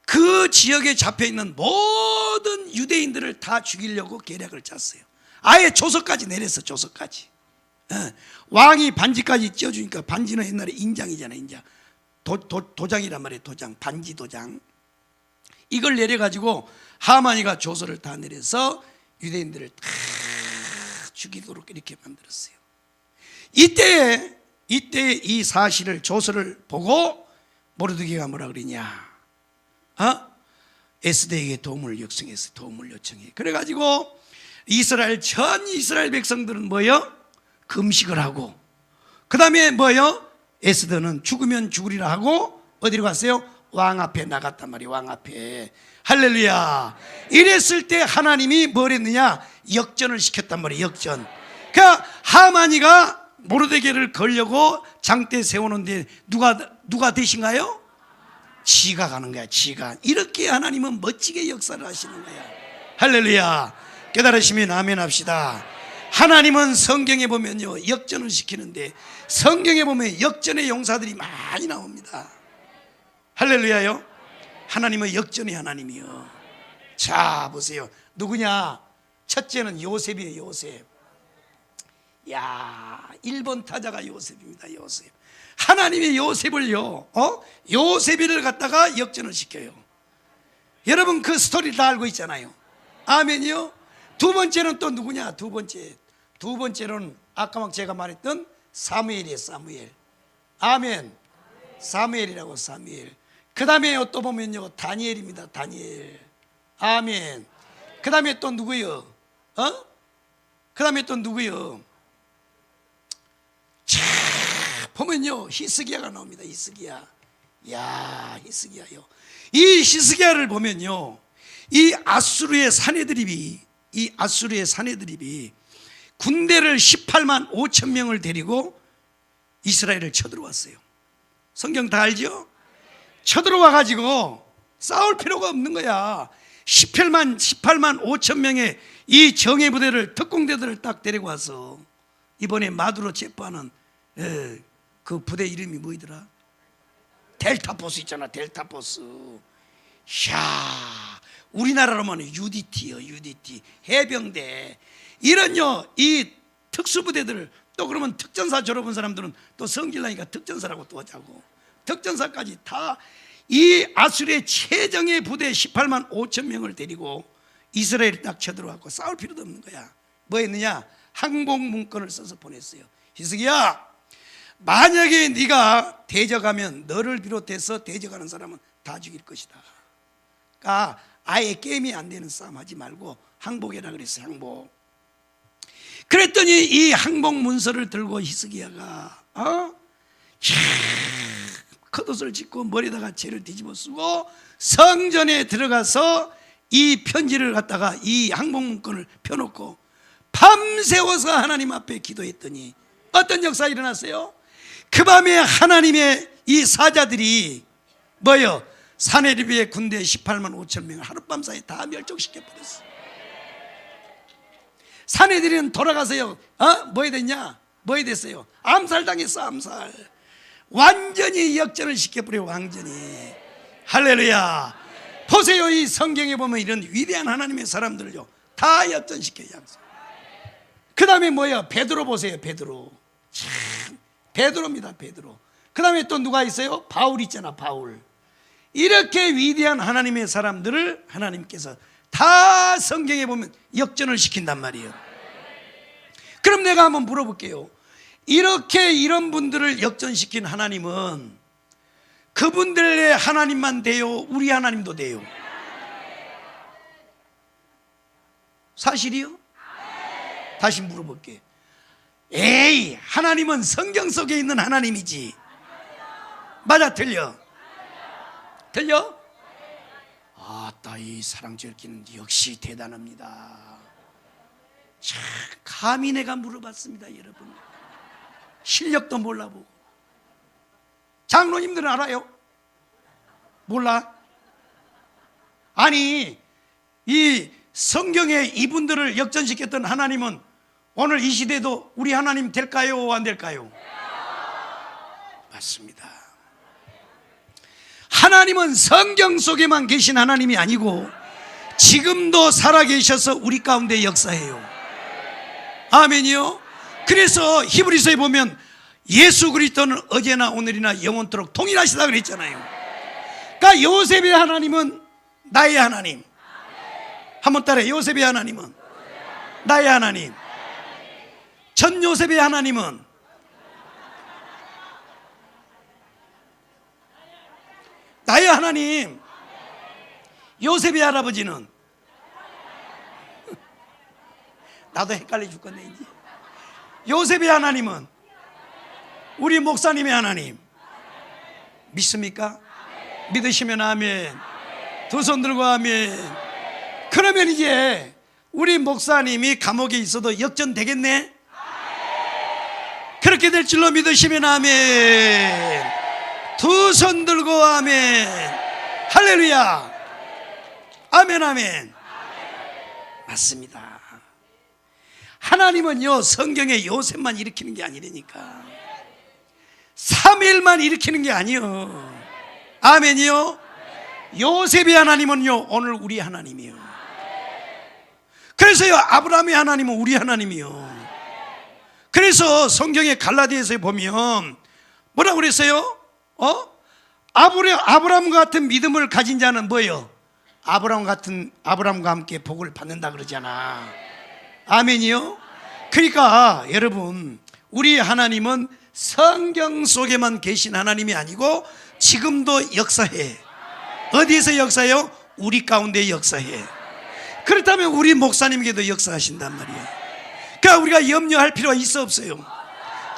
그 지역에 잡혀있는 모든 유대인들을 다 죽이려고 계략을 짰어요. 아예 조서까지 내렸어. 조서까지. 왕이 반지까지 찢어주니까, 반지는 옛날에 인장이잖아. 인장. 도장이란 말이에요. 도장. 반지 도장. 이걸 내려가지고 하만이가 조서를 다 내려서 유대인들을 다 죽이도록 이렇게 만들었어요. 이때 이 사실을, 조서를 보고 모르드게가 뭐라 그러냐? 에스더에게 도움을 요청했어요. 도움을 요청해. 그래가지고 전 이스라엘 백성들은 뭐요? 금식을 하고, 그 다음에 뭐요? 에스더는 죽으면 죽으리라 하고 어디로 갔어요? 왕 앞에 나갔단 말이에요. 왕 앞에. 할렐루야. 이랬을 때 하나님이 뭘 했느냐? 역전을 시켰단 말이에요. 역전. 그러니까 하만이가 모르드게를 걸려고 장대 세우는데 누가 대신가요? 지가 가는 거야. 지가. 이렇게 하나님은 멋지게 역사를 하시는 거야. 할렐루야. 깨달으시면 아멘 합시다. 하나님은 성경에 보면요, 역전을 시키는데, 성경에 보면 역전의 용사들이 많이 나옵니다. 할렐루야요. 하나님은 역전의 하나님이요. 자, 보세요. 누구냐? 첫째는 요셉이에요. 요셉. 1번 타자가 요셉입니다. 요셉. 하나님의 요셉을요, 요셉이를 갖다가 역전을 시켜요. 여러분 그 스토리 다 알고 있잖아요. 아멘이요. 두 번째는 또 누구냐? 두 번째는 아까 막 제가 말했던 사무엘이에요. 사무엘. 아멘. 사무엘이라고. 사무엘. 그 다음에 또 보면요, 다니엘입니다. 다니엘. 아멘. 그 다음에 또 누구요? 그 다음에 또 누구요? 자, 보면요 히스기야가 나옵니다. 히스기야. 야, 히스기야요. 이 히스기야를 보면요, 이 아수르의 사내들이 군대를 18만 5천 명을 데리고 이스라엘을 쳐들어왔어요. 성경 다 알죠? 쳐들어와 가지고 싸울 필요가 없는 거야. 18만 5천 명의 이 정예 부대를, 특공대들을 딱 데리고 와서 이번에 마두로 체포하는 그 부대 이름이 뭐더라? 델타포스 있잖아. 델타포스. 야, 우리나라로만 UDT요. UDT 해병대. 이런요 이 특수부대들을, 또 그러면 특전사 졸업한 사람들은 또 성질나니까 특전사라고 또 하자고, 특전사까지 다 이 아수르의 최정예 부대 18만 5천 명을 데리고 이스라엘을 딱 쳐들어왔고 싸울 필요도 없는 거야. 뭐 했느냐? 항복문건을 써서 보냈어요. 히스기야, 만약에 네가 대적하면 너를 비롯해서 대적하는 사람은 다 죽일 것이다. 그러니까 아예 게임이 안 되는 싸움 하지 말고 항복해라 그랬어요. 항복. 그랬더니 이 항복 문서를 들고 히스기야가 겉옷을 찢고 머리에다가 죄를 뒤집어 쓰고 성전에 들어가서 이 편지를 갖다가 이 항복 문건을 펴놓고 밤새워서 하나님 앞에 기도했더니 어떤 역사가 일어났어요? 그 밤에 하나님의 이 사자들이 뭐요? 사네립의 군대 18만 5천 명을 하룻밤 사이에 다 멸종시켜 버렸어. 사내들은 돌아가세요. 뭐 해야 됐냐? 뭐 해야 됐어요? 암살당했어. 암살. 완전히 역전을 시켜버려. 완전히. 할렐루야. 보세요. 이 성경에 보면 이런 위대한 하나님의 사람들요 다 역전시켜요. 그 다음에 뭐예요? 베드로 보세요. 베드로. 참, 베드로입니다. 베드로. 그 다음에 또 누가 있어요? 바울 있잖아. 바울. 이렇게 위대한 하나님의 사람들을 하나님께서 다 성경에 보면 역전을 시킨단 말이에요. 그럼 내가 한번 물어볼게요. 이렇게 이런 분들을 역전시킨 하나님은 그분들의 하나님만 돼요? 우리 하나님도 돼요? 사실이요? 다시 물어볼게. 에이, 하나님은 성경 속에 있는 하나님이지. 맞아, 틀려? 틀려? 아따, 이 사랑절기는 역시 대단합니다. 참, 감히 내가 물어봤습니다. 여러분, 실력도 몰라보고. 장로님들은 알아요? 몰라? 아니, 이 성경에 이분들을 역전시켰던 하나님은 오늘 이 시대도 우리 하나님 될까요? 안 될까요? 맞습니다. 하나님은 성경 속에만 계신 하나님이 아니고 지금도 살아계셔서 우리 가운데 역사해요. 아멘이요. 그래서 히브리서에 보면 예수 그리스도는 어제나 오늘이나 영원토록 동일하시다 그랬잖아요. 그러니까 요셉의 하나님은 나의 하나님. 한번 따라해. 요셉의 하나님은 나의 하나님. 전 요셉의 하나님은 나의 하나님. 요셉의 할아버지는 나도 헷갈려 죽겠네 이제. 요셉의 하나님은 우리 목사님의 하나님. 믿습니까? 믿으시면 아멘. 두 손 들고 아멘. 그러면 이제 우리 목사님이 감옥에 있어도 역전되겠네? 그렇게 될 줄로 믿으시면 아멘. 두 손 들고 아멘. 할렐루야. 아멘. 아멘. 맞습니다. 하나님은요 성경에 요셉만 일으키는 게 아니라니까. 3일만 일으키는 게 아니요. 아멘이요. 요셉의 하나님은요 오늘 우리 하나님이요. 그래서요 아브라함의 하나님은 우리 하나님이요. 그래서 성경의 갈라디아서에 보면 뭐라고 그랬어요? 아브라함 같은 믿음을 가진 자는 뭐예요? 아브라함과 함께 복을 받는다 그러잖아. 아멘이요. 그러니까 여러분, 우리 하나님은 성경 속에만 계신 하나님이 아니고 지금도 역사해. 어디에서 역사해요? 우리 가운데 역사해. 그렇다면 우리 목사님께도 역사하신단 말이에요. 그러니까 우리가 염려할 필요가 있어 없어요?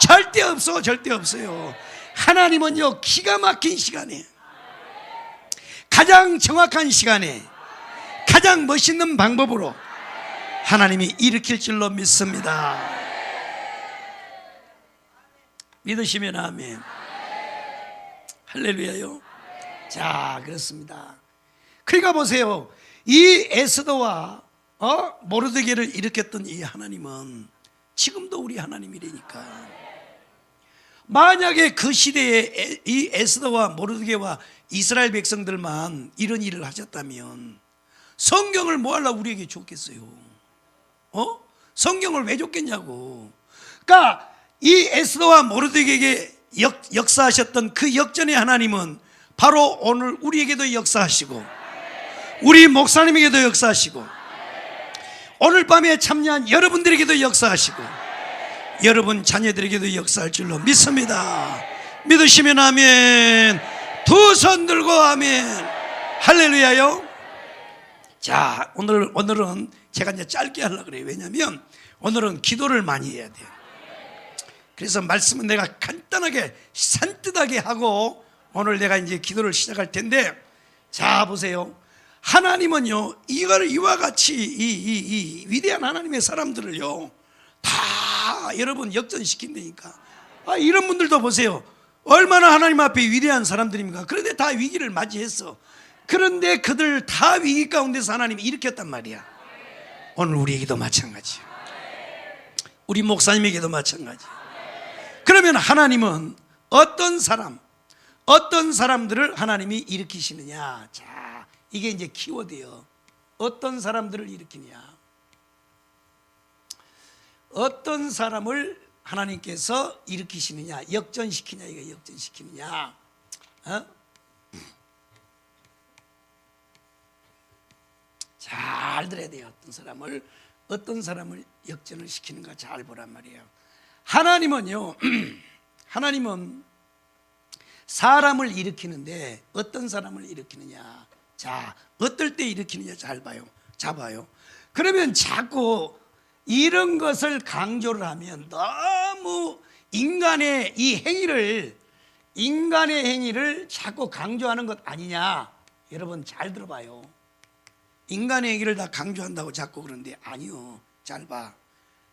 절대 없어. 절대 없어요. 하나님은요, 기가 막힌 시간에, 가장 정확한 시간에, 가장 멋있는 방법으로 하나님이 일으킬 줄로 믿습니다. 믿으시면 아멘. 할렐루야요. 자, 그렇습니다. 그러니까 보세요, 이 에스더와 모르드게를 일으켰던 이 하나님은 지금도 우리 하나님이라니까. 만약에 그 시대에 이 에스더와 모르드게와 이스라엘 백성들만 이런 일을 하셨다면 성경을 뭐 하려고 우리에게 줬겠어요? 성경을 왜 줬겠냐고. 그러니까 이 에스더와 모르드게에게 역사하셨던 그 역전의 하나님은 바로 오늘 우리에게도 역사하시고, 우리 목사님에게도 역사하시고, 오늘 밤에 참여한 여러분들에게도 역사하시고, 여러분 자녀들에게도 역사할 줄로 믿습니다. 믿으시면 아멘. 두 손 들고 아멘. 할렐루야요. 자, 오늘은 제가 이제 짧게 하려고 그래요. 왜냐하면 오늘은 기도를 많이 해야 돼요. 그래서 말씀은 내가 간단하게 산뜻하게 하고 오늘 내가 이제 기도를 시작할 텐데, 자 보세요. 하나님은요, 이와 같이 이 위대한 하나님의 사람들을요 다 여러분 역전시킨다니까. 이런 분들도 보세요. 얼마나 하나님 앞에 위대한 사람들입니까? 그런데 다 위기를 맞이했어. 그런데 그들 다 위기 가운데서 하나님이 일으켰단 말이야. 오늘 우리에게도 마찬가지야. 우리 목사님에게도 마찬가지. 그러면 하나님은 어떤 사람들을 하나님이 일으키시느냐. 자, 이게 이제 키워드예요. 어떤 사람들을 일으키냐, 어떤 사람을 하나님께서 일으키시느냐, 역전시키냐. 이거 역전시키느냐. 잘 들어야 돼요. 어떤 사람을 역전을 시키는가 잘 보란 말이에요. 하나님은 사람을 일으키는데 어떤 사람을 일으키느냐. 자, 어떨 때 일으키느냐 잘 봐요. 그러면 자꾸 이런 것을 강조를 하면 너무 인간의 행위를 자꾸 강조하는 것 아니냐. 여러분 잘 들어봐요. 인간의 행위를 다 강조한다고 자꾸 그러는데 아니요. 잘 봐.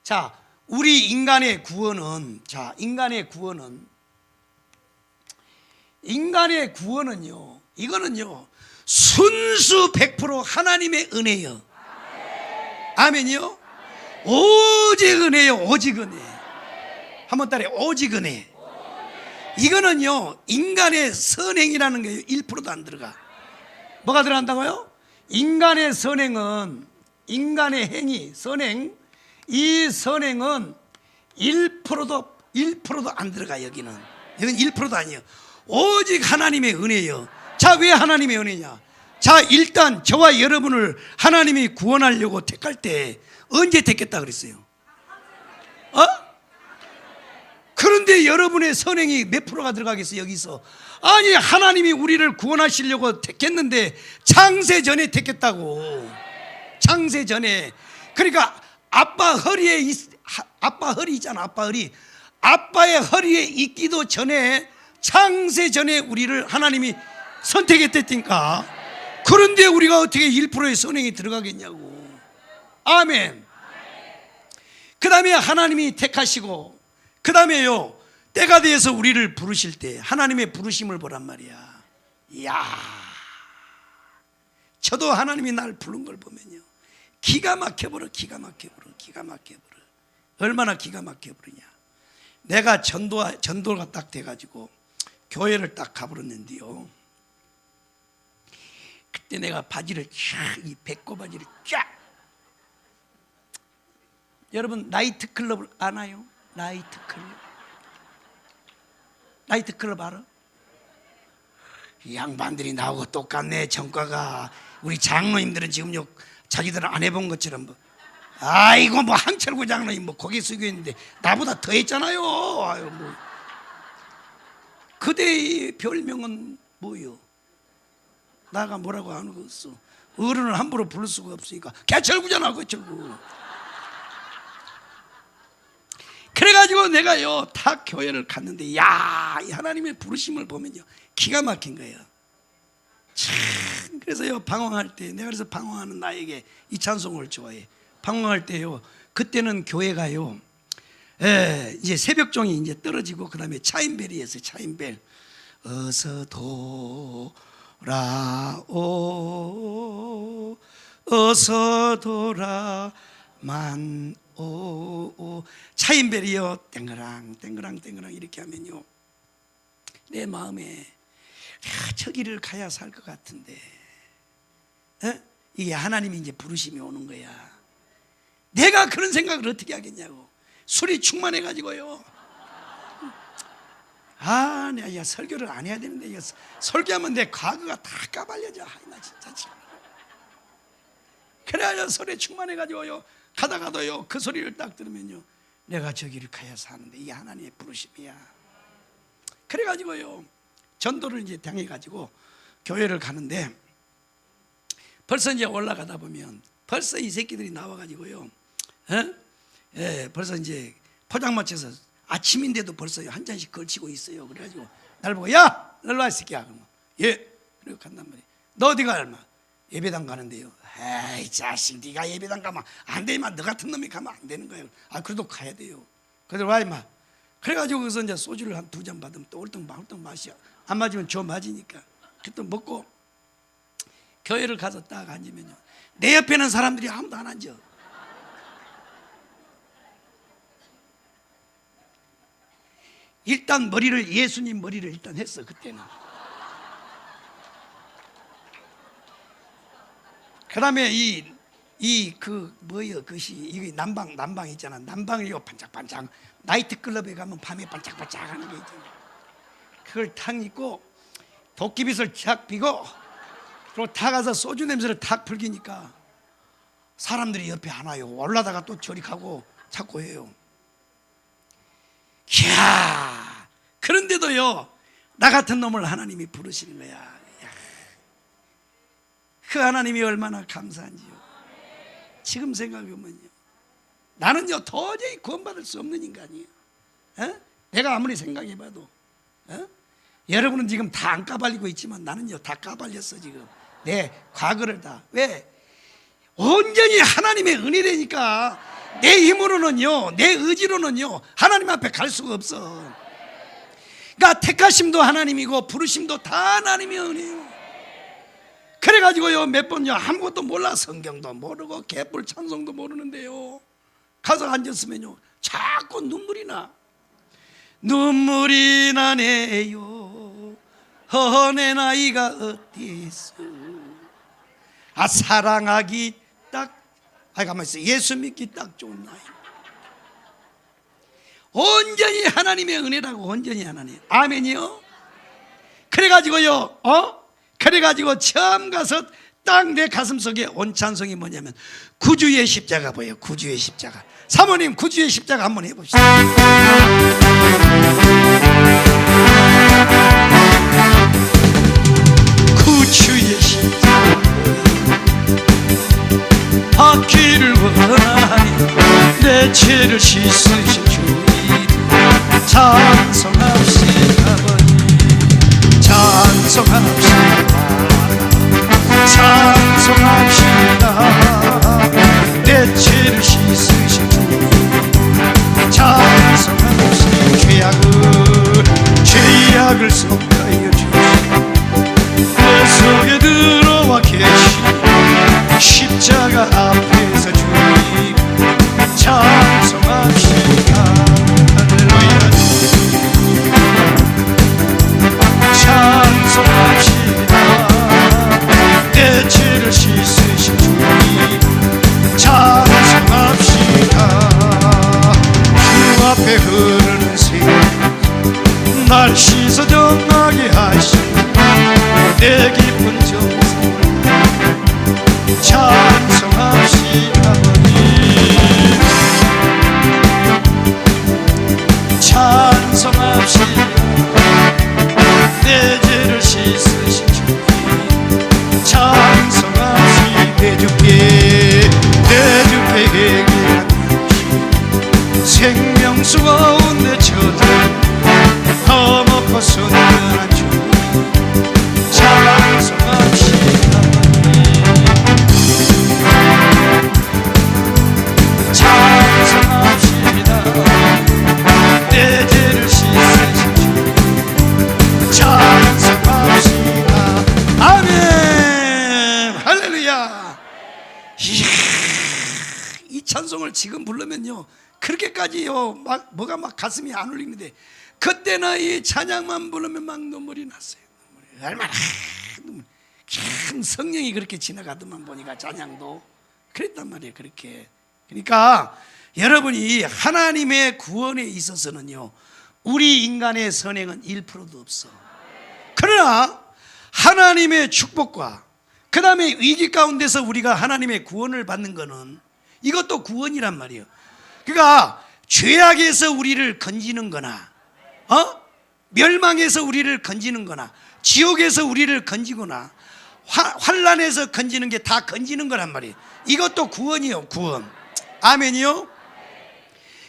자, 우리 인간의 구원은요, 이거는요 순수 100% 하나님의 은혜요. 아멘이요. 오직 은혜요. 오직 은혜. 한번 따라해. 오직 은혜. 이거는요 인간의 선행이라는 게 1%도 안 들어가. 뭐가 들어간다고요? 인간의 선행은, 인간의 행위, 선행, 이 선행은 1%도 안 들어가. 여기는 1%도 아니에요. 오직 하나님의 은혜예요. 자, 왜 하나님의 은혜냐? 자, 일단 저와 여러분을 하나님이 구원하려고 택할 때 언제 택했다 그랬어요? 그런데 여러분의 선행이 몇 프로가 들어가겠어요? 여기서 아니, 하나님이 우리를 구원하시려고 택했는데 창세 전에 택했다고. 창세 전에. 그러니까 아빠 허리 있잖아. 아빠의 허리에 있기도 전에, 창세 전에 우리를 하나님이 선택했다니까. 그런데 우리가 어떻게 1%의 선행이 들어가겠냐고. 아멘. 그 다음에 하나님이 택하시고, 그 다음에요 때가 되어서 우리를 부르실 때 하나님의 부르심을 보란 말이야. 이야, 저도 하나님이 날 부른 걸 보면요 기가 막혀버려. 얼마나 기가 막혀버리냐. 내가 전도가 딱 돼가지고 교회를 딱 가버렸는데요, 그때 내가 바지를 이 배꼽 바지를 쫙, 여러분 나이트클럽을 아나요? 나이트클럽 알아? 이 양반들이 나하고 똑같네. 전과가. 우리 장로님들은 지금 자기들은 안 해본 것처럼 아이고 뭐 한철구 장로님 뭐 거기 쓰고 있는데 나보다 더 했잖아요. 아유, 뭐. 그대의 별명은 뭐요? 나가 뭐라고 하는 거 없어. 어른을 함부로 부를 수가 없으니까 개철구잖아. 개철구. 그래가지고 내가요 다 교회를 갔는데, 야, 이 하나님의 부르심을 보면요 기가 막힌 거예요. 참, 그래서요 방황할 때, 내가 그래서 방황하는 나에게 이 찬송을 좋아해. 방황할 때요, 그때는 교회가요 이제 새벽종이 이제 떨어지고 그 다음에 차인벨이었어요. 차인벨. 어서 돌아오, 어서 돌아만 오. 차인벨이요 땡그랑 땡그랑 땡그랑 이렇게 하면요 내 마음에 저 길을 가야 살 것 같은데, 이게 하나님이 이제 부르심이 오는 거야. 내가 그런 생각을 어떻게 하겠냐고. 술이 충만해가지고요, 아, 내가 야, 설교를 안 해야 되는데 이거 설교하면 내 과거가 다 까발려져. 나 진짜 지금. 그래야 소리에 충만해가지고요 가다가도요 그 소리를 딱 들으면요 내가 저 길을 가야 사는데 이게 하나님의 부르심이야. 그래가지고요 전도를 이제 당해가지고 교회를 가는데, 벌써 이제 올라가다 보면 벌써 이 새끼들이 나와가지고요 벌써 이제 포장마차에서 아침인데도 벌써 한 잔씩 걸치고 있어요. 그래가지고 날 보고, 야, 널로 와 이 새끼야. 그러면 예, 그리고 간단 말이에요. 너 어디 가? 얼마? 예배당 가는데요. 에이 자식, 네가 예배당 가면 안 돼. 임마, 너 같은 놈이 가면 안 되는 거예요. 아, 그래도 가야 돼요. 그래서 와 임마. 그래가지고 거기서 이제 소주를 한 2잔 받으면 또 홀떡 마셔. 안 맞으면 저 맞으니까. 그때 먹고 교회를 가서 딱 앉으면요 내 옆에는 사람들이 아무도 안 앉아. 일단 머리를, 예수님 머리를 일단 했어. 그때는. 그 다음에 뭐예요, 그것이, 이게 난방 있잖아. 난방이요 반짝반짝, 나이트클럽에 가면 밤에 반짝반짝 하는 게 있잖아. 그걸 탁 입고 도끼빗을 탁 비고, 그리고 탁 가서 소주 냄새를 탁 풀기니까 사람들이 옆에 안 와요. 올라다가 또 저리 가고 자꾸 해요. 이야, 그런데도요 나 같은 놈을 하나님이 부르시는 거야. 이야, 그 하나님이 얼마나 감사한지요. 지금 생각해보면요 나는요 도저히 구원받을 수 없는 인간이에요. 내가 아무리 생각해봐도 여러분은 지금 다 안 까발리고 있지만 나는요 다 까발렸어. 지금 내 과거를 다. 왜? 온전히 하나님의 은혜라니까. 내 힘으로는요, 내 의지로는요 하나님 앞에 갈 수가 없어. 그러니까 택하심도 하나님이고 부르심도 다 하나님의 은혜예요. 그래가지고요 몇 번요 아무것도 몰라. 성경도 모르고 개뿔 찬송도 모르는데요 가서 앉았으면요 자꾸 눈물이 나. 눈물이 나네요. 내 나이가 어디서. 아, 사랑하기 딱, 가만히 있어. 예수 믿기 딱 좋은 나이. 온전히 하나님의 은혜라고. 온전히 하나님. 아멘이요. 그래가지고요 그래가지고 처음 가서 딱 내 가슴 속에 온 찬송이 뭐냐면 구주의 십자가 보여요. 구주의 십자가. 사모님 구주의 십자가 한번 해봅시다. 구주의 십자가 받기를 원하니 내 죄를 씻으신 주님 찬송합시다. 찬송합시다. 찬송합시다. 내 죄를 씻으신 주님 찬송합시다. 죄악을 속하여 주시고 내 속에 들어와 계신 십자가 앞에서 주님 찬송합시다. 할렐루야. 찬송합시다. 내 죄를 씻으신 주님 찬송합시다. 주 앞에 흐르는 새 날 씻어 정하게 하시고 내 기쁜 정성 찬송합시다. 찬송합시다. 내 죄를 씻으신 주님 찬송합시다. 내 주께 회개한 생명수가 온 지금 부르면요 그렇게까지요 막 뭐가 막 가슴이 안 울리는데, 그때는 이 찬양만 부르면 막 눈물이 났어요. 얼마나 참 성령이 그렇게 지나가더만 보니까 찬양도 그랬단 말이에요. 그렇게. 그러니까 여러분이 하나님의 구원에 있어서는요 우리 인간의 선행은 1%도 없어. 그러나 하나님의 축복과 그 다음에 위기 가운데서 우리가 하나님의 구원을 받는 것은 이것도 구원이란 말이에요. 그러니까 죄악에서 우리를 건지는 거나 멸망에서 우리를 건지는 거나 지옥에서 우리를 건지거나 환난에서 건지는 게 다 건지는 거란 말이에요. 이것도 구원이요, 구원. 아멘이요.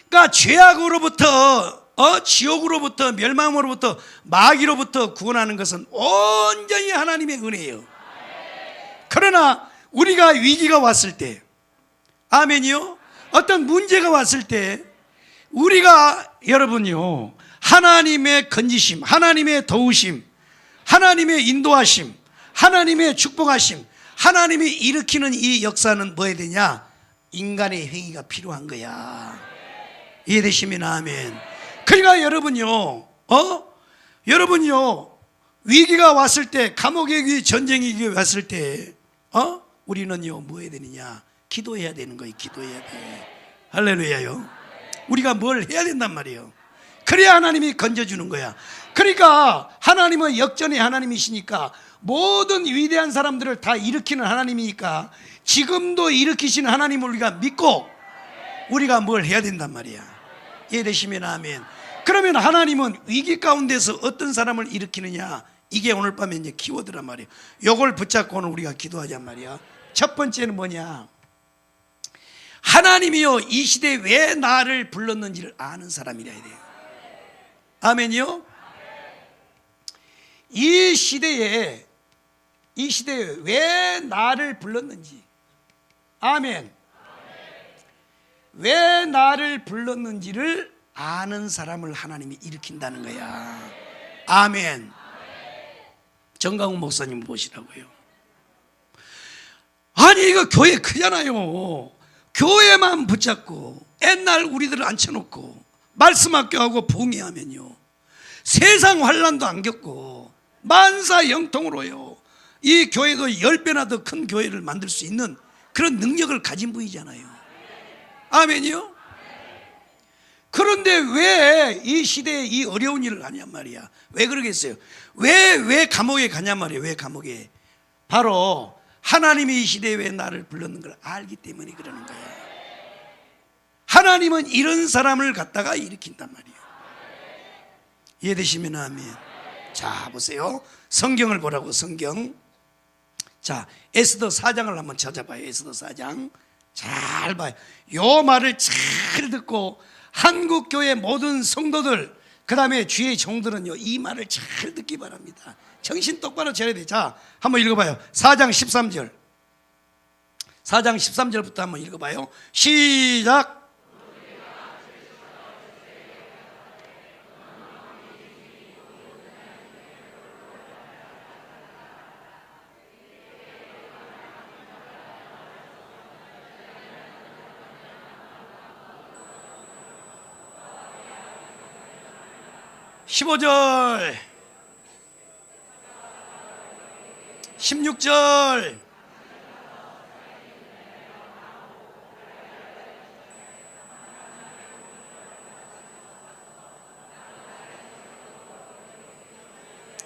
그러니까 죄악으로부터 지옥으로부터 멸망으로부터 마귀로부터 구원하는 것은 온전히 하나님의 은혜예요. 그러나 우리가 위기가 왔을 때, 아멘이요, 어떤 문제가 왔을 때 우리가 여러분요 하나님의 건지심, 하나님의 도우심, 하나님의 인도하심, 하나님의 축복하심, 하나님이 일으키는 이 역사는 뭐 해야 되냐? 인간의 행위가 필요한 거야. 이해되시면 아멘. 그러니까 여러분요 위기가 왔을 때, 감옥의 위기, 전쟁이 왔을 때 우리는요 뭐 해야 되느냐? 기도해야 되는 거예요. 기도해야 돼. 할렐루야요. 우리가 뭘 해야 된단 말이에요. 그래야 하나님이 건져주는 거야. 그러니까 하나님은 역전의 하나님이시니까 모든 위대한 사람들을 다 일으키는 하나님이니까 지금도 일으키시는 하나님을 우리가 믿고 우리가 뭘 해야 된단 말이야. 이해되시면 아멘. 그러면 하나님은 위기 가운데서 어떤 사람을 일으키느냐, 이게 오늘 밤에 이제 키워드란 말이에요. 이걸 붙잡고는 우리가 기도하잔 말이야. 첫 번째는 뭐냐? 하나님이요 이 시대에 왜 나를 불렀는지를 아는 사람이라 해야 돼요. 아멘이요. 이 시대에 왜 나를 불렀는지, 아멘, 왜 나를 불렀는지를 아는 사람을 하나님이 일으킨다는 거야. 아멘. 정강훈 목사님 보시라고요. 아니 이거 교회 크잖아요. 교회만 붙잡고 옛날 우리들을 앉혀놓고 말씀 학교하고 부흥회하면요 세상 환난도 안 겪고 만사 영통으로요 이 교회도 10배나 더 큰 교회를 만들 수 있는 그런 능력을 가진 분이잖아요. 아멘이요. 그런데 왜 이 시대에 이 어려운 일을 하냔 말이야. 왜 그러겠어요? 왜 감옥에 가냔 말이에요. 왜 감옥에? 바로 하나님이 이 시대에 왜 나를 불렀는 걸 알기 때문에 그러는 거야. 하나님은 이런 사람을 갖다가 일으킨단 말이에요. 이해되시면 아멘. 자 보세요, 성경을 보라고. 성경. 자 에스더 4장을 한번 찾아봐요. 에스더 4장 잘 봐요. 요 말을 잘 듣고 한국교회 모든 성도들, 그 다음에 주의 종들은요 이 말을 잘 듣기 바랍니다. 정신 똑바로 차려야 돼. 자 한번 읽어봐요. 4장 13절 4장 13절부터 한번 읽어봐요. 시작. 15절 16절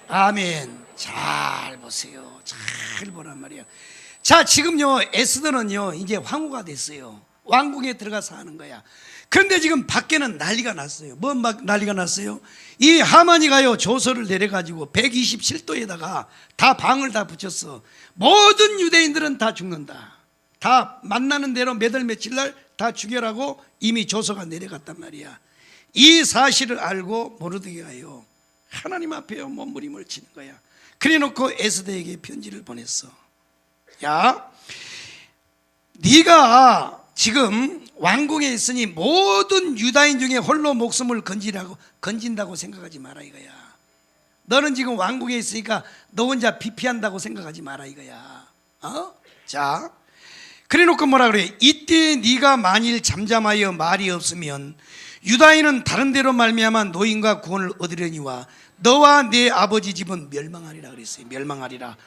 아멘. 잘 보세요. 잘 보란 말이에요. 자 지금요 에스더는요 이제 황후가 됐어요. 왕궁에 들어가서 하는 거야. 그런데 지금 밖에는 난리가 났어요. 뭔 난리가 났어요? 이 하만이가요 조서를 내려가지고 127도에다가 다 방을 다 붙였어. 모든 유대인들은 다 죽는다. 다 만나는 대로 몇 월 며칠 날 다 죽여라고 이미 조서가 내려갔단 말이야. 이 사실을 알고 모르드게가요 하나님 앞에요 몸부림을 치는 거야. 그래놓고 에스더에게 편지를 보냈어. 야, 네가 지금 왕궁에 있으니 모든 유다인 중에 홀로 목숨을 건진다고 생각하지 마라 이거야. 너는 지금 왕궁에 있으니까 너 혼자 피피한다고 생각하지 마라 이거야. 자, 그래놓고 뭐라 그래? 이때 네가 만일 잠잠하여 말이 없으면 유다인은 다른 데로 말미암아 노인과 구원을 얻으려니와 너와 네 아버지 집은 멸망하리라 그랬어요. 멸망하리라.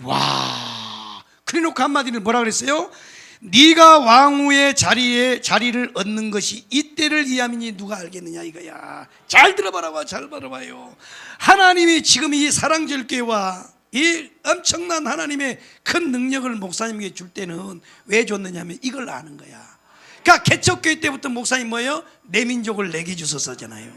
와, 그래놓고 한마디는 뭐라 그랬어요? 네가 왕후의 자리를 얻는 것이 이때를 위함이니 누가 알겠느냐 이거야. 잘 들어봐라고. 잘 들어봐요. 하나님이 지금 이 사랑절교회와 이 엄청난 하나님의 큰 능력을 목사님에게 줄 때는 왜 줬느냐면 이걸 아는 거야. 그러니까 개척교회 때부터 목사님 뭐예요? 내 민족을 내게 주소서잖아요.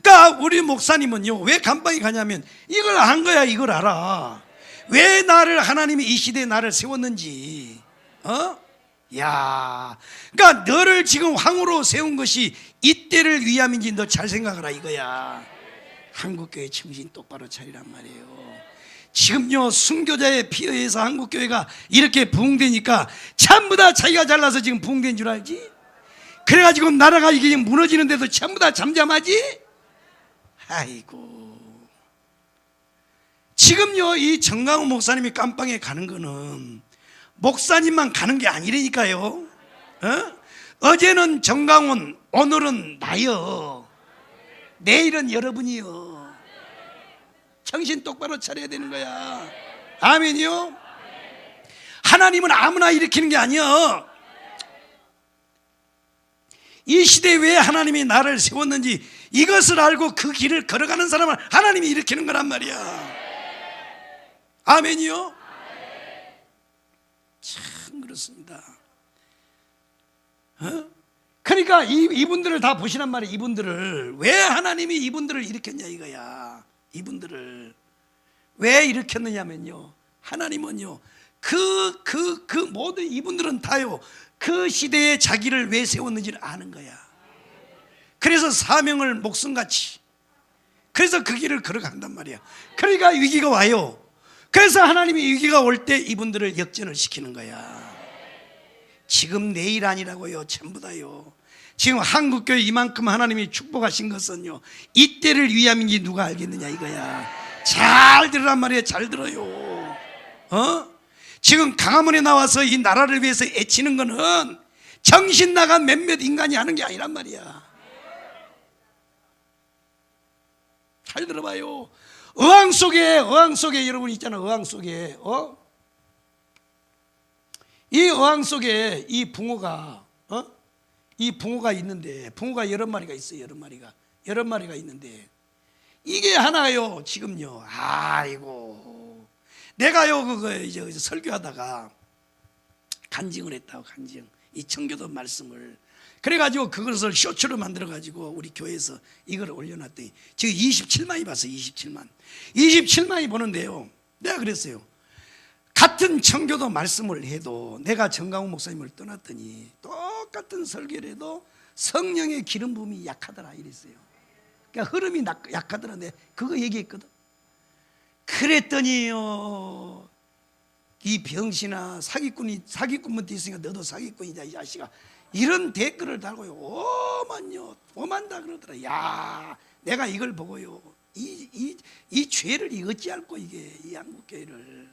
그러니까 우리 목사님은요 왜 감방에 가냐면 이걸 안 거야. 이걸 알아. 왜 나를 하나님이 이 시대에 나를 세웠는지. 야, 그러니까 너를 지금 왕으로 세운 것이 이때를 위함인지 너 잘 생각하라 이거야. 한국교회 정신 똑바로 차리란 말이에요. 지금요 순교자의 피에 의해서 한국교회가 이렇게 부흥되니까 전부 다 자기가 잘나서 지금 부흥된 줄 알지? 그래가지고 나라가 이게 무너지는데도 전부 다 잠잠하지? 아이고, 지금요 이 정강훈 목사님이 깜빵에 가는 거는 목사님만 가는 게 아니라니까요. 어제는 정강훈, 오늘은 나요, 내일은 여러분이요. 정신 똑바로 차려야 되는 거야. 아멘이요? 하나님은 아무나 일으키는 게 아니야. 이 시대에 왜 하나님이 나를 세웠는지 이것을 알고 그 길을 걸어가는 사람을 하나님이 일으키는 거란 말이야. 아멘이요? 참 그렇습니다. 그러니까 이분들을 다 보시란 말이에요. 이분들을 왜 하나님이 이분들을 일으켰냐 이거야. 이분들을 왜 일으켰느냐면요, 하나님은요 그 모든 이분들은 다요 그 시대에 자기를 왜 세웠는지를 아는 거야. 그래서 사명을 목숨같이, 그래서 그 길을 걸어간단 말이야. 그러니까 위기가 와요. 그래서 하나님이 위기가 올 때 이분들을 역전을 시키는 거야. 지금 내일 아니라고요. 전부 다요. 지금 한국교회 이만큼 하나님이 축복하신 것은요 이때를 위함인지 누가 알겠느냐 이거야. 잘 들으란 말이에요. 잘 들어요. 지금 강화문에 나와서 이 나라를 위해서 애치는 거는 정신 나간 몇몇 인간이 하는 게 아니란 말이야. 잘 들어봐요. 어항 속에 여러분 있잖아요. 어항 속에 이 어항 속에 이 붕어가 있는데, 붕어가 여러 마리가 있어요. 여러 마리가 있는데 이게 하나요 지금요. 아이고, 내가요 그거 이제 설교하다가 간증을 했다고. 간증, 이 청교도 말씀을 그래가지고 그것을 쇼츠로 만들어가지고 우리 교회에서 이걸 올려놨더니 지금 27만이 봤어요. 27만이 보는데요, 내가 그랬어요. 같은 청교도 말씀을 해도 내가 정강훈 목사님을 떠났더니 똑같은 설교를 해도 성령의 기름 부음이 약하더라 이랬어요. 그러니까 흐름이 약하더라. 내가 그거 얘기했거든. 그랬더니요, 이 병신아, 사기꾼한테 있으니까 너도 사기꾼이다 이 자식아, 이런 댓글을 달고요 오만다 그러더라. 야, 내가 이걸 보고요 이 죄를 어찌할꼬 이게 이 한국교회를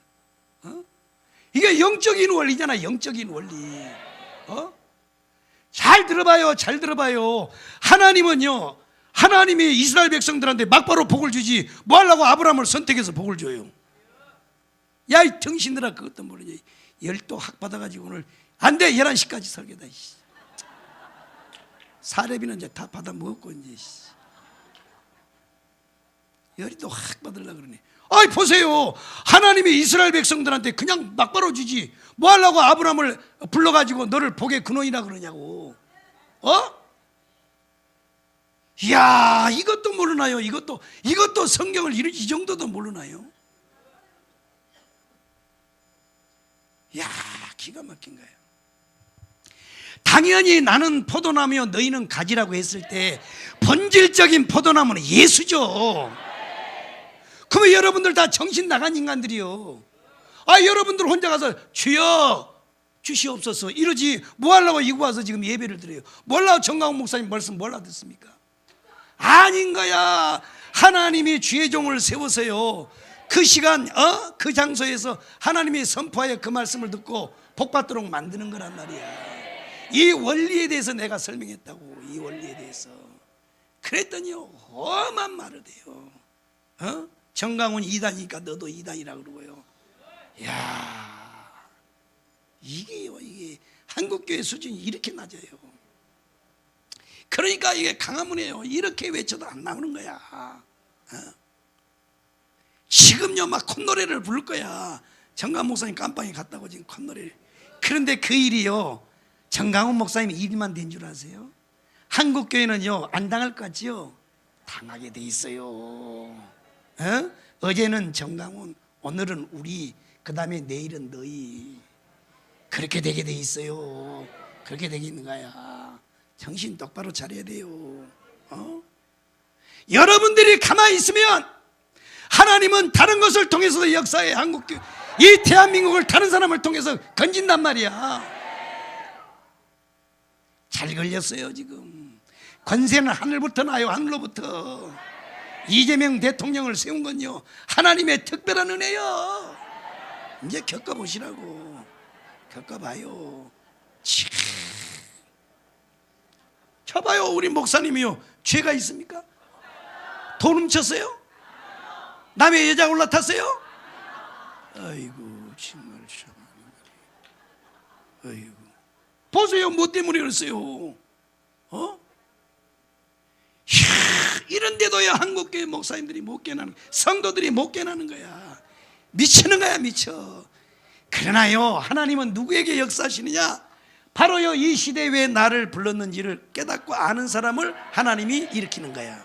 이게 영적인 원리잖아. 영적인 원리. 잘 들어봐요. 하나님은요, 하나님이 이스라엘 백성들한테 막바로 복을 주지 뭐 하려고 아브라함을 선택해서 복을 줘요. 야, 이 정신들아, 그것도 모르지. 열도 확 받아가지고 오늘 안 돼, 11시까지 설교다. 사례비는 이제 다 받아 먹었고 이제 열이 또 확 받으려고 그러네. 아이, 보세요. 하나님이 이스라엘 백성들한테 그냥 막바로 주지 뭐 하려고 아브라함을 불러가지고 너를 복의 근원이라 그러냐고. 이야, 이것도 모르나요? 이것도 성경을 이 정도도 모르나요? 이야, 기가 막힌 거예요. 당연히 나는 포도나무요 너희는 가지라고 했을 때 본질적인 포도나무는 예수죠. 그러면 여러분들 다 정신 나간 인간들이요. 여러분들 혼자 가서 주여 주시옵소서 이러지 뭐 하려고 이거 와서 지금 예배를 드려요? 몰라. 정강훈 목사님 말씀 몰라 듣습니까? 아닌 거야. 하나님이 주의 종을 세우세요. 그 시간 그 장소에서 하나님이 선포하여 그 말씀을 듣고 복받도록 만드는 거란 말이야. 이 원리에 대해서 내가 설명했다고. 이 원리에 대해서. 그랬더니요 험한 말을 해요. 정강훈 2단이니까 너도 2단이라고 그러고요. 야, 이게요, 이게 한국교회 수준이 이렇게 낮아요. 그러니까 이게 강화문이에요. 이렇게 외쳐도 안 나오는 거야. 지금요 막 콧노래를 부를 거야. 정강 목사님 깜빵에 갔다고 지금 콧노래를. 그런데 그 일이요 정강훈 목사님 일만 된 줄 아세요? 한국교회는요 안 당할 것 같지요? 당하게 돼 있어요. 어제는 정강훈, 오늘은 우리, 그 다음에 내일은 너희. 그렇게 되게 돼 있어요. 그렇게 되게 있는 거야. 정신 똑바로 차려야 돼요. 여러분들이 가만히 있으면 하나님은 다른 것을 통해서도 역사해. 한국교회, 이 대한민국을 다른 사람을 통해서 건진단 말이야. 잘 걸렸어요. 지금 권세는 하늘부터 나요. 하늘로부터. 이재명 대통령을 세운 건요 하나님의 특별한 은혜요. 이제 겪어보시라고. 겪어봐요. 쳐봐요. 우리 목사님이요 죄가 있습니까? 돈 훔쳤어요? 남의 여자 올라탔어요? 아이고 정말 참. 아이고 보세요. 뭐 때문에 그랬어요? 이런데도야 한국교회 목사님들이 못 깨나는, 성도들이 못 깨나는 거야. 미치는 거야 미쳐. 그러나요 하나님은 누구에게 역사하시느냐? 바로요 이 시대에 왜 나를 불렀는지를 깨닫고 아는 사람을 하나님이 일으키는 거야.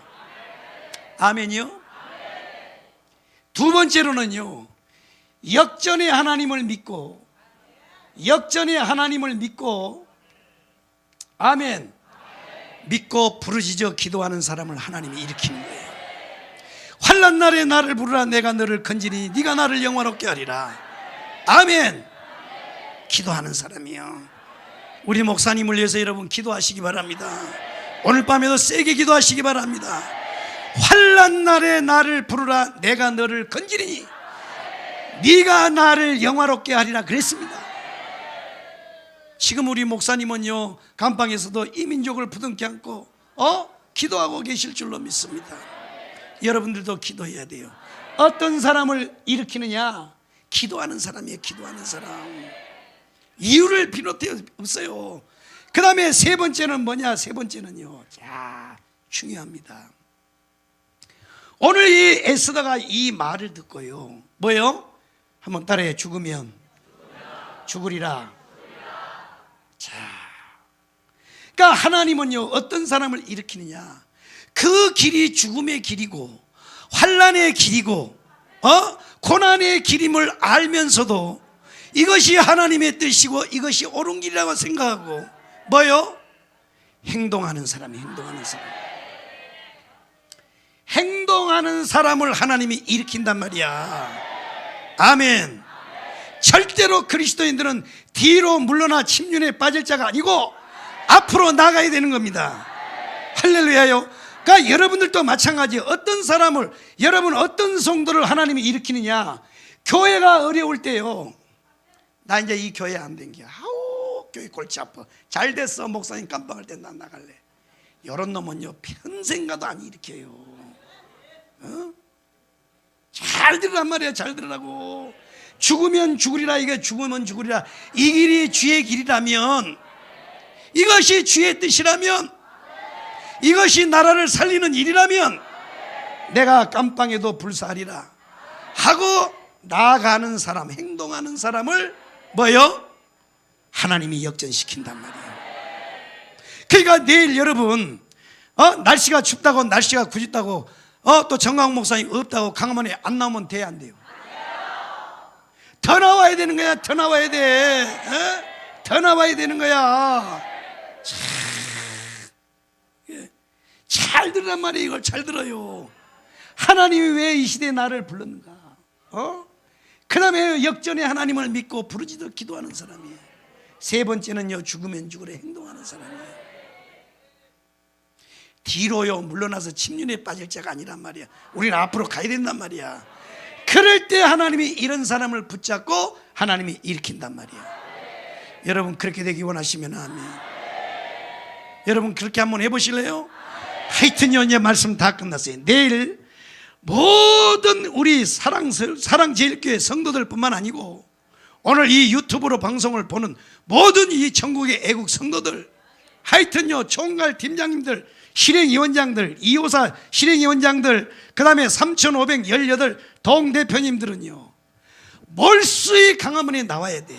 아멘이요. 두 번째로는요 역전의 하나님을 믿고, 역전의 하나님을 믿고, 아멘, 믿고 부르짖어 기도하는 사람을 하나님이 일으키는 거예요. 환난 날에 나를 부르라. 내가 너를 건지니 네가 나를 영화롭게 하리라. 아멘. 기도하는 사람이요. 우리 목사님을 위해서 여러분 기도하시기 바랍니다. 오늘 밤에도 세게 기도하시기 바랍니다. 환난 날에 나를 부르라. 내가 너를 건지리니 네가 나를 영화롭게 하리라 그랬습니다. 지금 우리 목사님은요 감방에서도 이 민족을 부둥켜 안고 기도하고 계실 줄로 믿습니다. 여러분들도 기도해야 돼요. 어떤 사람을 일으키느냐? 기도하는 사람이에요. 기도하는 사람. 이유를 비롯해 없어요. 그 다음에 세 번째는 뭐냐? 세 번째는요 자 중요합니다. 오늘 이 에스더가 이 말을 듣고요 뭐요? 한번 따라해. 죽으면 죽으리라. 자, 그러니까 하나님은요 어떤 사람을 일으키느냐? 그 길이 죽음의 길이고 환난의 길이고 고난의 길임을 알면서도 이것이 하나님의 뜻이고 이것이 옳은 길이라고 생각하고 뭐요? 행동하는 사람이 행동하는 사람. 행동하는 사람을 하나님이 일으킨단 말이야. 아멘. 절대로 그리스도인들은 뒤로 물러나 침륜에 빠질 자가 아니고 앞으로 나가야 되는 겁니다. 할렐루야요. 그러니까 여러분들도 마찬가지. 어떤 사람을, 여러분 어떤 성도를 하나님이 일으키느냐? 교회가 어려울 때요 나 이제 이 교회 안 댕겨. 아우 교회 골치 아파. 잘 됐어 목사님 깜빡할 때 난 나갈래. 이런 놈은요 평생 가도 안 일으켜요. 잘 들으란 말이야. 잘 들으라고. 죽으면 죽으리라. 이게 죽으면 죽으리라. 이 길이 주의 길이라면, 이것이 주의 뜻이라면, 이것이 나라를 살리는 일이라면 내가 깜빵에도 불사하리라 하고 나아가는 사람, 행동하는 사람을 뭐요? 하나님이 역전시킨단 말이에요. 그러니까 내일 여러분 날씨가 춥다고, 날씨가 구짓다고 또 정강 목사님 없다고 강화문에 안 나오면 돼야 안 돼요? 더 나와야 되는 거야. 더 나와야 돼. 더 나와야 되는 거야. 잘 들으란 말이에요. 이걸 잘 들어요. 하나님이 왜 이 시대에 나를 불렀는가? 그 다음에 역전의 하나님을 믿고 부르짖어 기도하는 사람이에요. 세 번째는요 죽으면 죽으래 행동하는 사람이에요. 뒤로요 물러나서 침륜에 빠질 자가 아니란 말이야. 우리는 앞으로 가야 된단 말이야. 그럴 때 하나님이 이런 사람을 붙잡고 하나님이 일으킨단 말이야. 여러분 그렇게 되기 원하시면 아멘. 여러분 그렇게 한번 해보실래요? 하여튼요, 이제 말씀 다 끝났어요. 내일 모든 우리 사랑제일교회 성도들 뿐만 아니고 오늘 이 유튜브로 방송을 보는 모든 이 전국의 애국 성도들, 하여튼요 총괄 팀장님들, 실행위원장들, 254 실행위원장들, 그 다음에 3518 동대표님들은요 몰수의 강화문에 나와야 돼.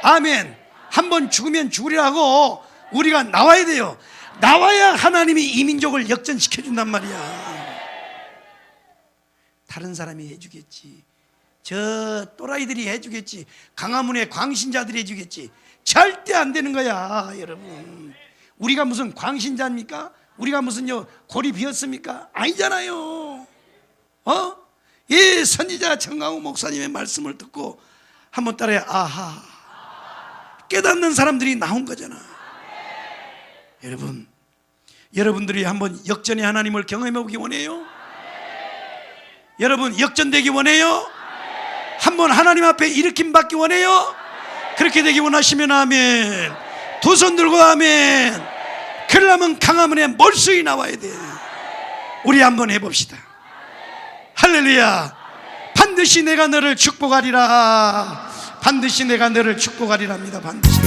아멘. 한번 죽으면 죽으리라고 우리가 나와야 돼요. 나와야 하나님이 이 민족을 역전시켜 준단 말이야. 다른 사람이 해주겠지, 저 또라이들이 해주겠지, 강화문의 광신자들이 해주겠지. 절대 안 되는 거야 여러분. 우리가 무슨 광신자입니까? 우리가 무슨 골이 비었습니까? 아니잖아요. 이 선지자 정강호 목사님의 말씀을 듣고 한번 따라해. 아하, 깨닫는 사람들이 나온 거잖아. 여러분, 여러분들이 한번 역전의 하나님을 경험해 보기 원해요? 여러분 역전되기 원해요? 한번 하나님 앞에 일으킴 받기 원해요? 그렇게 되기 원하시면 아멘. 두 손 들고 아멘. 그러려면 강화문에 몰수이 나와야 돼. 우리 한번 해봅시다. 할렐루야. 반드시 내가 너를 축복하리라. 반드시 내가 너를 축복하리라 합니다. 반드시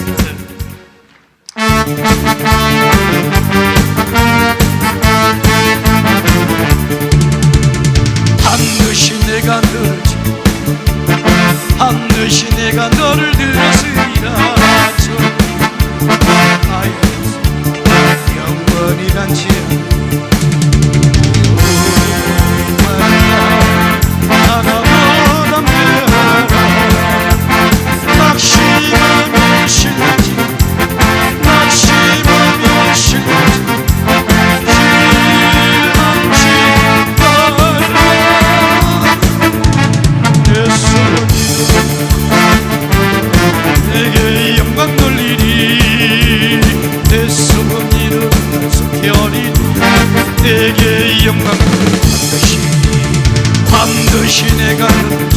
반드시 내가 너를 반드시 내가 너를 들었으리라. 영원이란 지혜 하나보다 매하라. 낙심하며 실지 낙심하며 실지 실망치 말라. 내 손이 내게 영광 돌리리. 내 손이 일어나서 별이 내게 영광 반드시 내가 너를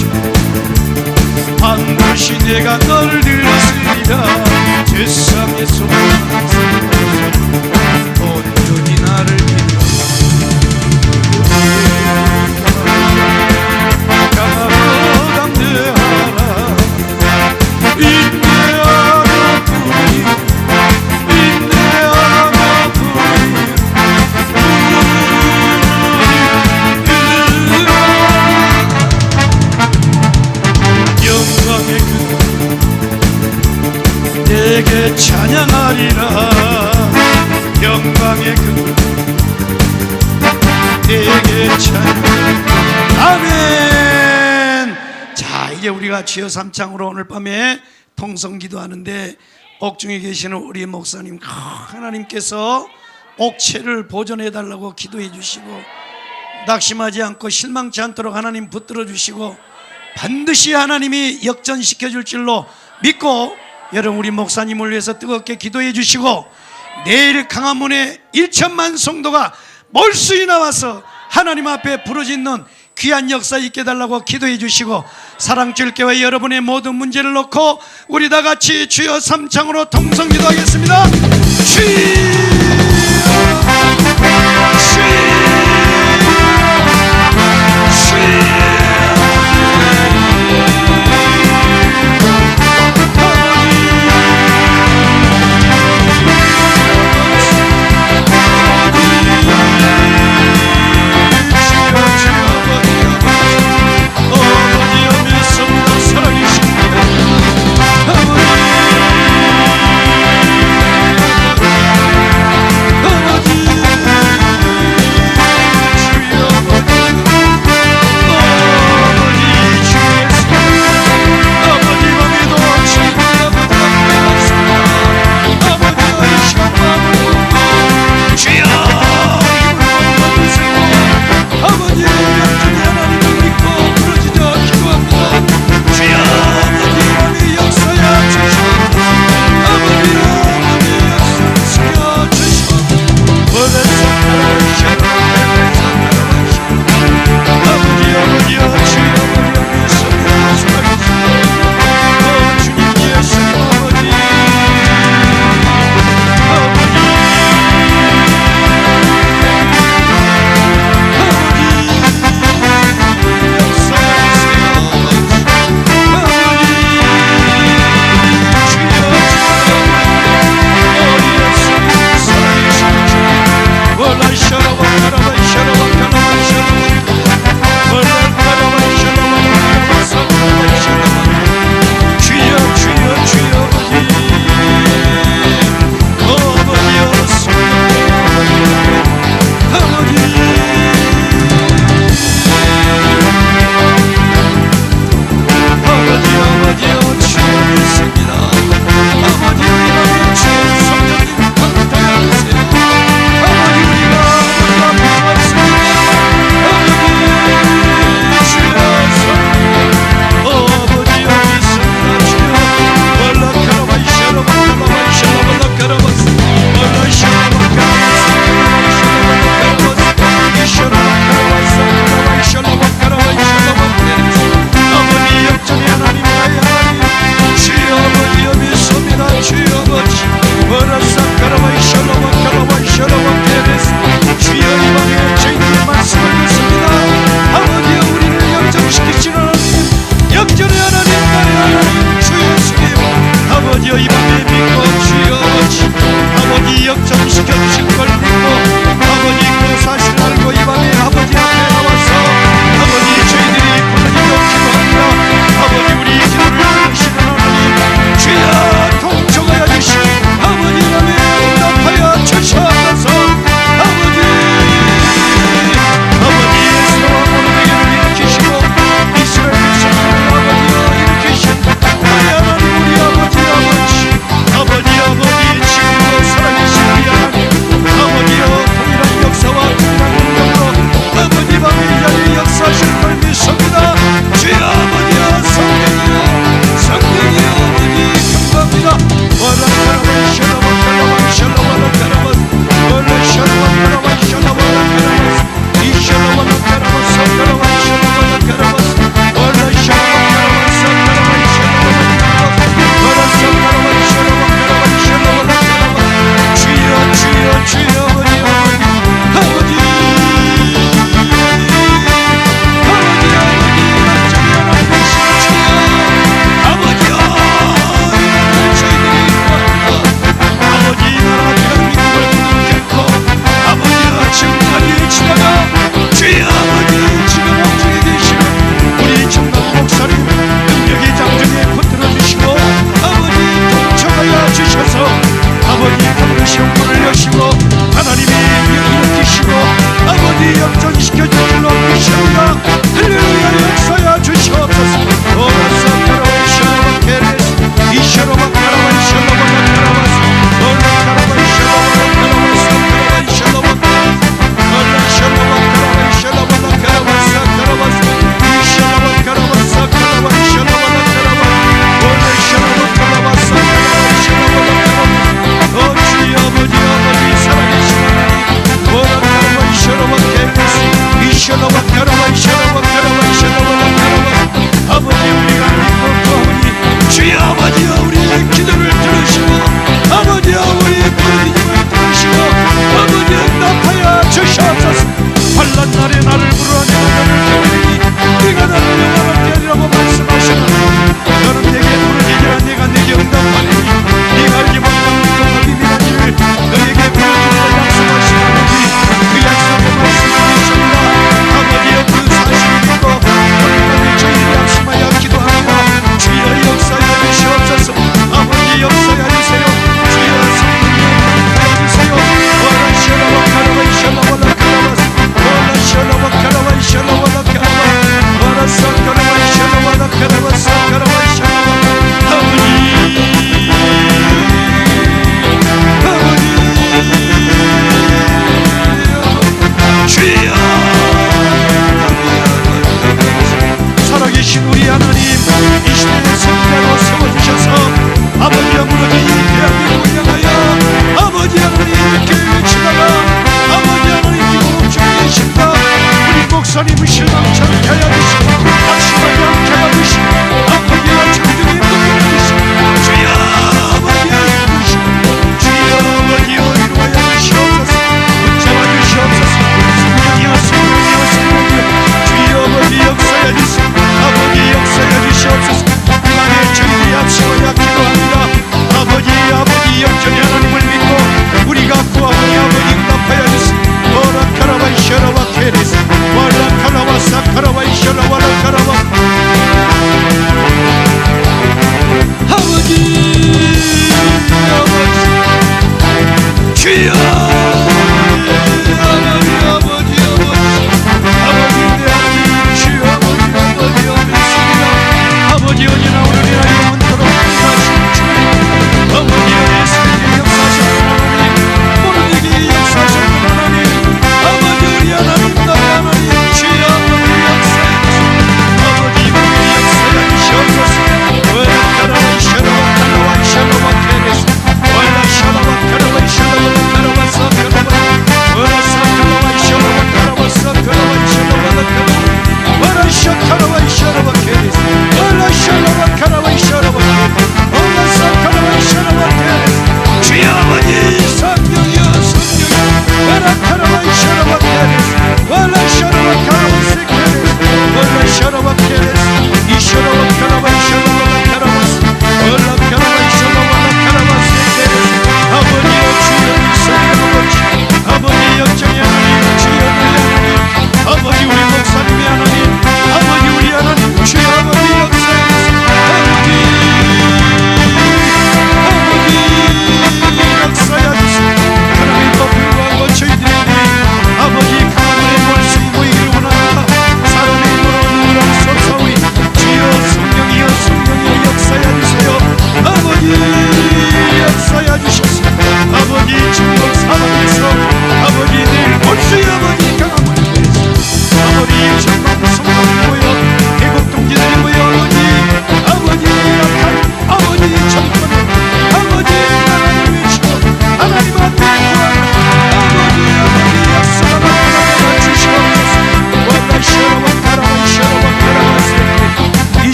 반드시 내가 너를 들었으리라. 세상의 소망 온전히 나를 믿어 강하고 담대하라. 인내하며 부이 인내하며 부이 영광의 그 내게 찬양하리라. 영광의 그 내게 찬양. 아멘. 자, 이제 우리가 주여 삼창으로 오늘 밤에 통성기도 하는데 옥중에 계시는 우리 목사님 하나님께서 옥체를 보존해 달라고 기도해 주시고 낙심하지 않고 실망치 않도록 하나님 붙들어 주시고 반드시 하나님이 역전시켜 줄 줄로 믿고 여러분 우리 목사님을 위해서 뜨겁게 기도해 주시고 내일 강화문에 1천만 성도가 몰수히 나와서 하나님 앞에 부르짖는 귀한 역사 있게 해달라고 기도해 주시고 사랑줄교회 여러분의 모든 문제를 놓고 우리 다 같이 주여 삼창으로 통성기도하겠습니다.